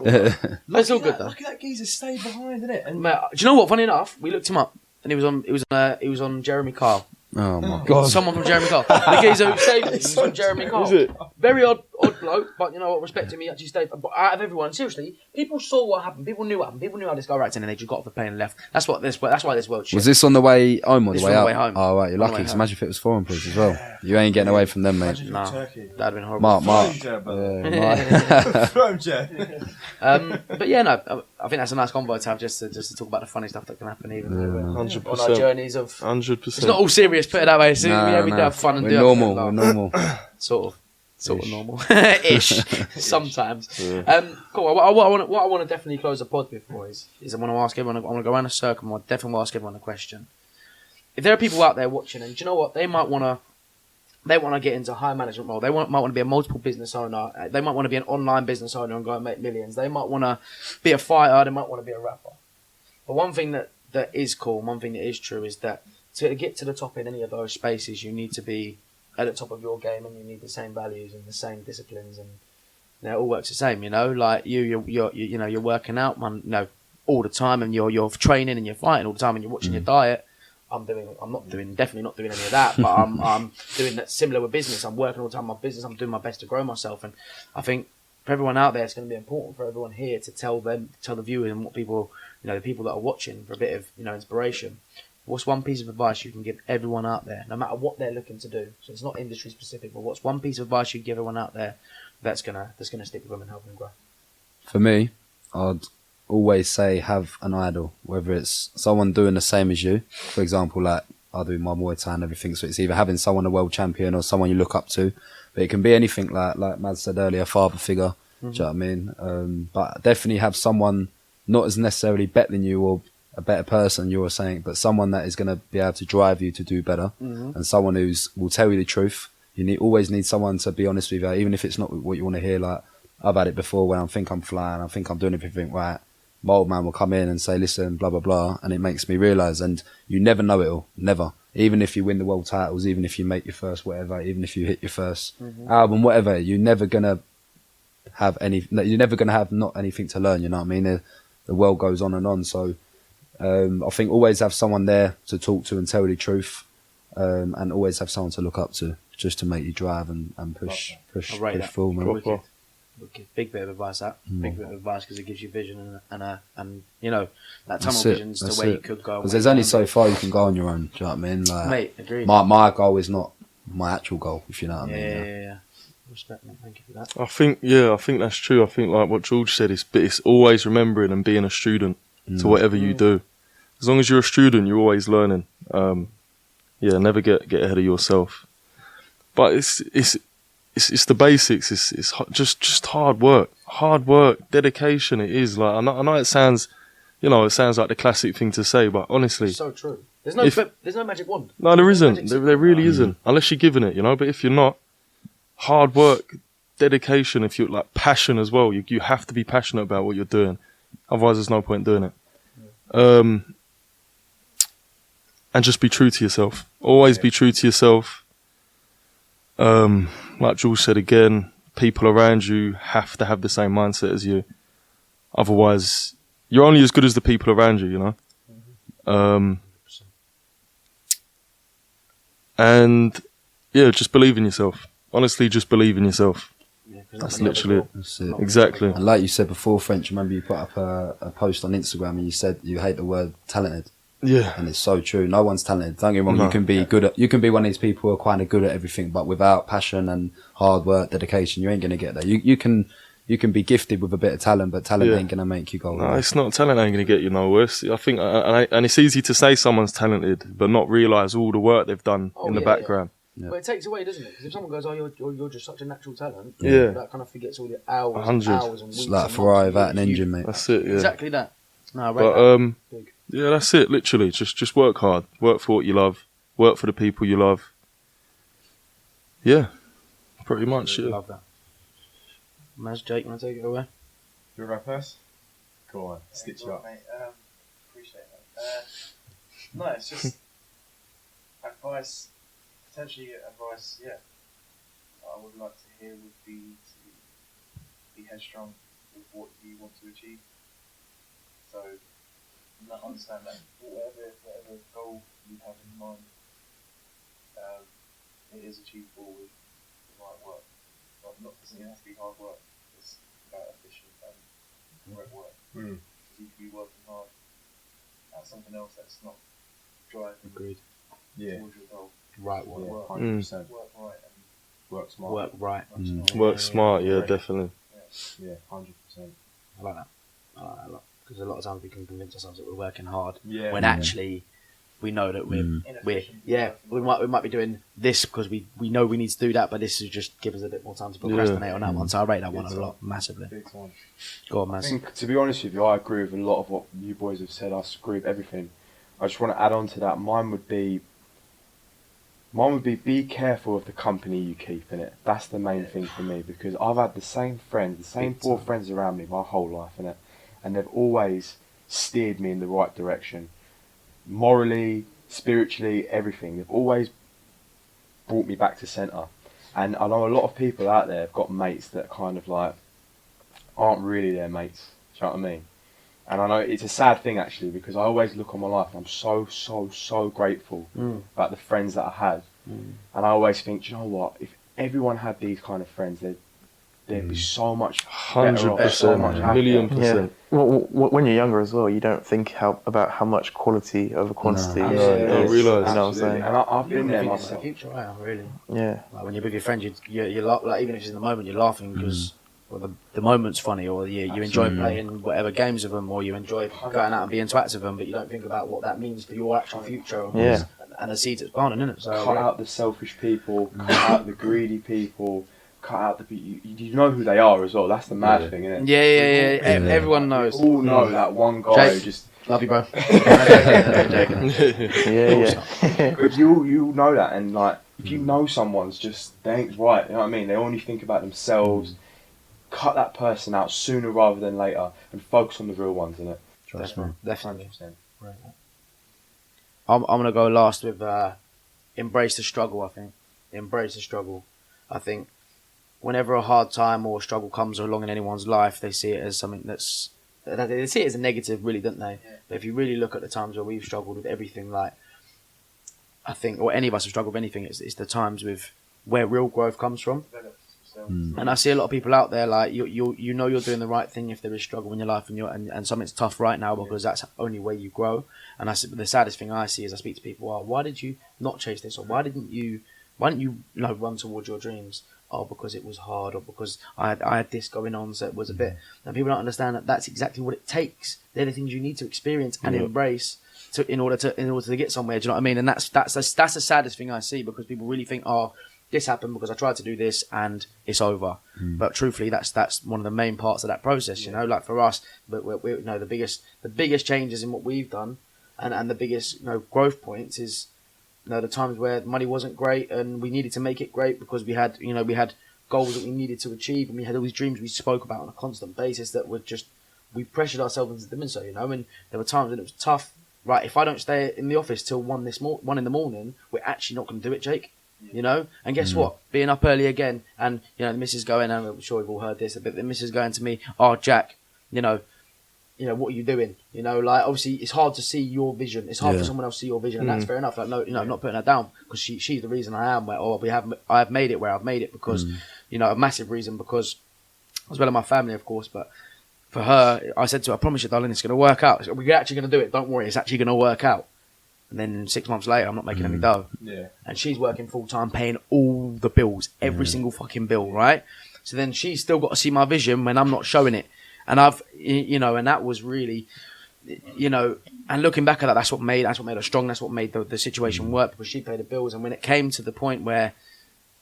That's all good though. Look at that geezer stayed behind, isn't it? And mate, do you know what? Funny enough, we looked him up, and he was on Jeremy Kyle. Oh my God! Someone from Jeremy Kyle. The geezer who saved me was from Jeremy Kyle. Is it? Very odd bloke, but you know what? Respect him, he actually stayed. But out of everyone, seriously, people saw what happened. People knew what happened. People knew how this guy acted, and they just got off the plane and left. That's why this world shit. Was this on the way home or the way out? On the way home. Oh right, you're lucky. Because imagine if it was foreign police as well. You ain't getting away from them, mate. No, that'd have been horrible. Mark. But yeah, no, I think that's a nice convo to have just to talk about the funny stuff that can happen even 100%. on our journeys of 100%. It's not all serious, put it that way. So we do have fun and we're normal. We're normal. Sort of normal ish sometimes. Yeah. Cool. What I want to definitely close the pod with, boys, is I want to ask everyone. I want to go around a circle. I definitely want to ask everyone a question. If there are people out there watching, and do you know what, they might want to get into a high management role. They might want to be a multiple business owner. They might want to be an online business owner and go and make millions. They might want to be a fighter. They might want to be a rapper. But one thing that is cool, one thing that is true, is that to get to the top in any of those spaces, you need to be at the top of your game, and you need the same values and the same disciplines, and it all works the same. You know, like you're working out, all the time, and you're training and you're fighting all the time, and you're watching your diet. I'm definitely not doing any of that, but I'm doing that similar with business. I'm working all the time on my business. I'm doing my best to grow myself, and I think for everyone out there, it's going to be important for everyone here to tell the viewers and what people, the people that are watching, for a bit of inspiration. What's one piece of advice you can give everyone out there, no matter what they're looking to do? So it's not industry specific, but what's one piece of advice you give everyone out there that's gonna stick with them and help them grow? For me, I'd always say have an idol, whether it's someone doing the same as you. For example, like I do my Muay Thai and everything, so it's either having someone a world champion or someone you look up to. But it can be anything, like Maz said earlier, a father figure. Do you know what I mean? But definitely have someone not as necessarily better than you or a better person, you were saying, but someone that is going to be able to drive you to do better, and someone will tell you the truth. You always need someone to be honest with you, even if it's not what you want to hear. Like I've had it before when I think I'm flying, I think I'm doing everything right. My old man will come in and say, listen, blah, blah, blah, and it makes me realise, and you never know it all, never. Even if you win the world titles, even if you make your first whatever, even if you hit your first album, whatever, you're never going to have not anything to learn, you know what I mean? The world goes on and on, so I think always have someone there to talk to and tell the truth, and always have someone to look up to, just to make you drive and push forward, man. Big bit of advice, big bit of advice, because it gives you vision and that tunnel vision to where you could go. Because there's only so far you can go on your own. Do you know what I mean? Like, mate, agreed. My goal is not my actual goal, if you know what I mean. Yeah. Respect, mate. Thank you for that. I think that's true. I think like what George said is, but it's always remembering and being a student to whatever you do. As long as you're a student, you're always learning. Never get ahead of yourself. But it's the basics. It's just hard work, dedication. It is like I know it sounds, it sounds like the classic thing to say, but honestly, It's so true. There's no magic wand. no, there There's no isn't. magic There really isn't, unless you're giving it, But if you're not, hard work, dedication. If you're like passion as well, you have to be passionate about what you're doing. Otherwise, there's no point doing it. And just be true to yourself. Always be true to yourself. Like Jules said again, people around you have to have the same mindset as you. Otherwise, you're only as good as the people around you, And yeah, just believe in yourself. Honestly, just believe in yourself. Yeah, That's literally it. That's it. Exactly. And like you said before, French, remember you put up a post on Instagram and you said you hate the word talented. Yeah. And it's so true. No one's talented. Don't get me wrong. No. You can be good at. You can be one of these people who are kind of good at everything, but without passion and hard work, dedication, you ain't gonna get there. You can be gifted with a bit of talent, but talent ain't gonna make you go. No, it's not. Talent ain't going to get you nowhere. I think, and it's easy to say someone's talented, but not realise all the work they've done in the background. Yeah. Well, it takes away, doesn't it? Because if someone goes, "Oh, you're just such a natural talent," Yeah. that kind of forgets all the hours, 100. and hours and weeks. It's like a and Ferrari months without an you- engine, mate. That's it. Yeah. Exactly that. No, I rate But that. Big. yeah, that's it. Literally, just work hard. Work for what you love. Work for the people you love. Yeah, pretty much. Yeah. Love that. Maz, Jake, you want to take it away? You want to go first? Go on, stitch you up. Mate, appreciate that. No, it's just advice, potentially advice, I would like to hear would be to be headstrong with what you want to achieve. So, understand that whatever goal you have in mind, it is achievable with the right work. But doesn't have to be hard work, it's about efficient and correct work. Mm. You could be working hard at something else that's not driving Agreed. Yeah. towards your goal. Right Yeah, one. Work, 100%. work right and Work smart. Work right. much more. Work smart. Yeah, definitely. Yeah, 100%. I like that. I like that a lot. Because a lot of times we can convince ourselves that we're working hard Yeah. when actually we know that we're Inefficient. we might be doing this because we know we need to do that, but this is just give us a bit more time to procrastinate on that one. So I rate that one a lot massively. Big time. Go on, I Maz. think, to be honest with you, I agree with a lot of what you boys have said. I agree with everything. I just want to add on to that. Mine would be be careful of the company you keep in it. That's the main thing for me, because I've had the same friends, the same four friends around me my whole life in it, and they've always steered me in the right direction. Morally, spiritually, everything. They've always brought me back to centre. And I know a lot of people out there have got mates that kind of like aren't really their mates. Do you know what I mean? And I know it's a sad thing actually, because I always look on my life and I'm so grateful about the friends that I had. And I always think, do you know what? If everyone had these kind of friends, there'd be so much better off, so much 100%, happier. $1,000,000%. Well, when you're younger as well, you don't think about how much quality over quantity. No. is. You don't realise. You know what I'm Absolutely. saying? And I've been there It's the myself. future, right? Really. Yeah. Like when you're with your friends, you laugh, like even if it's in the moment, you're laughing because the moment's funny, or you enjoy playing whatever games with them, or you enjoy going out and being twats with them, but you don't think about what that means for your actual future. Yeah. And the seeds it's planted, isn't it? So Cut out the selfish people, cut out the greedy people, cut out the people. You know who they are as well. That's the mad thing, isn't it? yeah. Everyone knows. We all know that one guy who Jake. just. Love you, bro. Yeah. But you know that, and like if you know someone's just they ain't right, you know what I mean? They only think about themselves. Cut that person out sooner rather than later, and focus on the real ones, innit? Definitely. 100%. I'm gonna go last with embrace the struggle. I think embrace the struggle. I think whenever a hard time or struggle comes along in anyone's life, they see it as something they see it as a negative, really, don't they? Yeah. But if you really look at the times where we've struggled with everything, like I think, or any of us have struggled with anything, it's the times with where real growth comes from. Develop yourself. And I see a lot of people out there like you know you're doing the right thing if there is struggle in your life and something's tough right now, because that's the only way you grow. And the saddest thing I see is I speak to people, why did you not chase this, or why didn't you run towards your dreams? oh, because it was hard, or because I had this going on, so it was a bit. And people don't understand that that's exactly what it takes. They're the things you need to experience and embrace in order to get somewhere. Do you know what I mean? And that's the saddest thing I see, because people really think, oh, this happened because I tried to do this and it's over. But truthfully, that's one of the main parts of that process. You know, like for us, but we you know, the biggest changes in what we've done, and the biggest, you know, growth points is, you know, the times where money wasn't great and we needed to make it great because we had goals that we needed to achieve, and we had all these dreams we spoke about on a constant basis that were just, we pressured ourselves into doing so, you know. And there were times when it was tough. Right, if I don't stay in the office till 1 in the morning, we're actually not going to do it, Jake. You know, and guess what? Being up early again, and you know, the missus going, and I'm sure we've all heard this, but the missus going to me, oh, Jack, you know, what are you doing? You know, like, obviously it's hard to see your vision. It's hard for someone else to see your vision, and that's fair enough. Like, no, you know, I'm not putting her down, because she's the reason I am where, or I have made it where I've made it, because you know, a massive reason, because as well as my family, of course, but for her, I said to her, I promise you, darling, it's going to work out. We're actually going to do it. Don't worry, it's actually going to work out. And then 6 months later, I'm not making any dough. Yeah. And she's working full time, paying all the bills, every single fucking bill, right? So then she's still got to see my vision when I'm not showing it. And you know, and that was really, you know, and looking back at that, that's what made her strong. That's what made the situation work, because she paid the bills. And when it came to the point where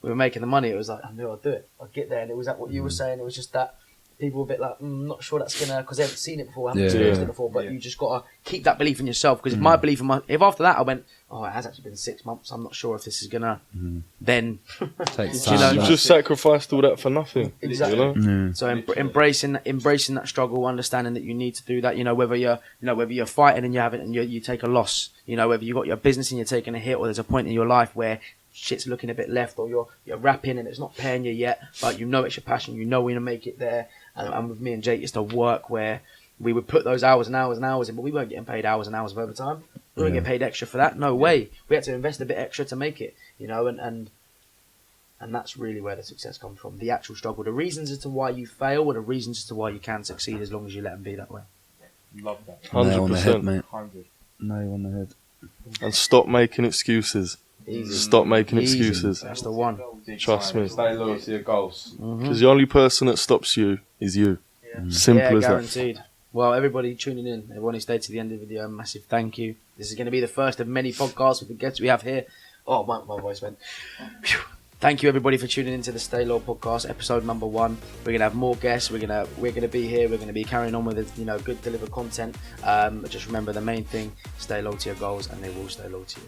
we were making the money, it was like, I knew I'd do it. I'd get there. And it was like what you were saying. It was just that people were a bit like, not sure that's gonna, because they haven't seen it before, haven't experienced it before. But you just gotta keep that belief in yourself. Because if after that I went, oh, it has actually been 6 months, I'm not sure if this is gonna, then Takes you know, time. You just sacrificed all that for nothing. Exactly. You know? So embracing that struggle, understanding that you need to do that. You know, whether you're fighting and you take a loss. You know, whether you got your business and you're taking a hit, or there's a point in your life where shit's looking a bit left, or you're rapping and it's not paying you yet, but you know it's your passion. You know we're gonna make it there. And with me and Jake, it's the work where we would put those hours and hours and hours in, but we weren't getting paid hours and hours of overtime. We weren't getting paid extra for that. No way. We had to invest a bit extra to make it, you know, and that's really where the success comes from. The actual struggle, the reasons as to why you fail, or the reasons as to why you can succeed, as long as you let them be that way. Love that. Nail on the head, 100%. mate. 100. Nail on the head. And stop making excuses. Easy. Stop making Easy. excuses. That's the one. Trust me. Stay loyal to your goals. Because the only person that stops you is you. Simple as that. Guaranteed. Well, everybody tuning in, everyone who stayed to the end of the video, a massive thank you. This is going to be the first of many podcasts with the guests we have here. Oh, my voice went. Phew. Thank you, everybody, for tuning into the Stay Low podcast, episode number 1. We're gonna have more guests. We're gonna be here. We're gonna be carrying on with it, you know, good delivered content. Just remember the main thing: stay low to your goals, and they will stay low to you.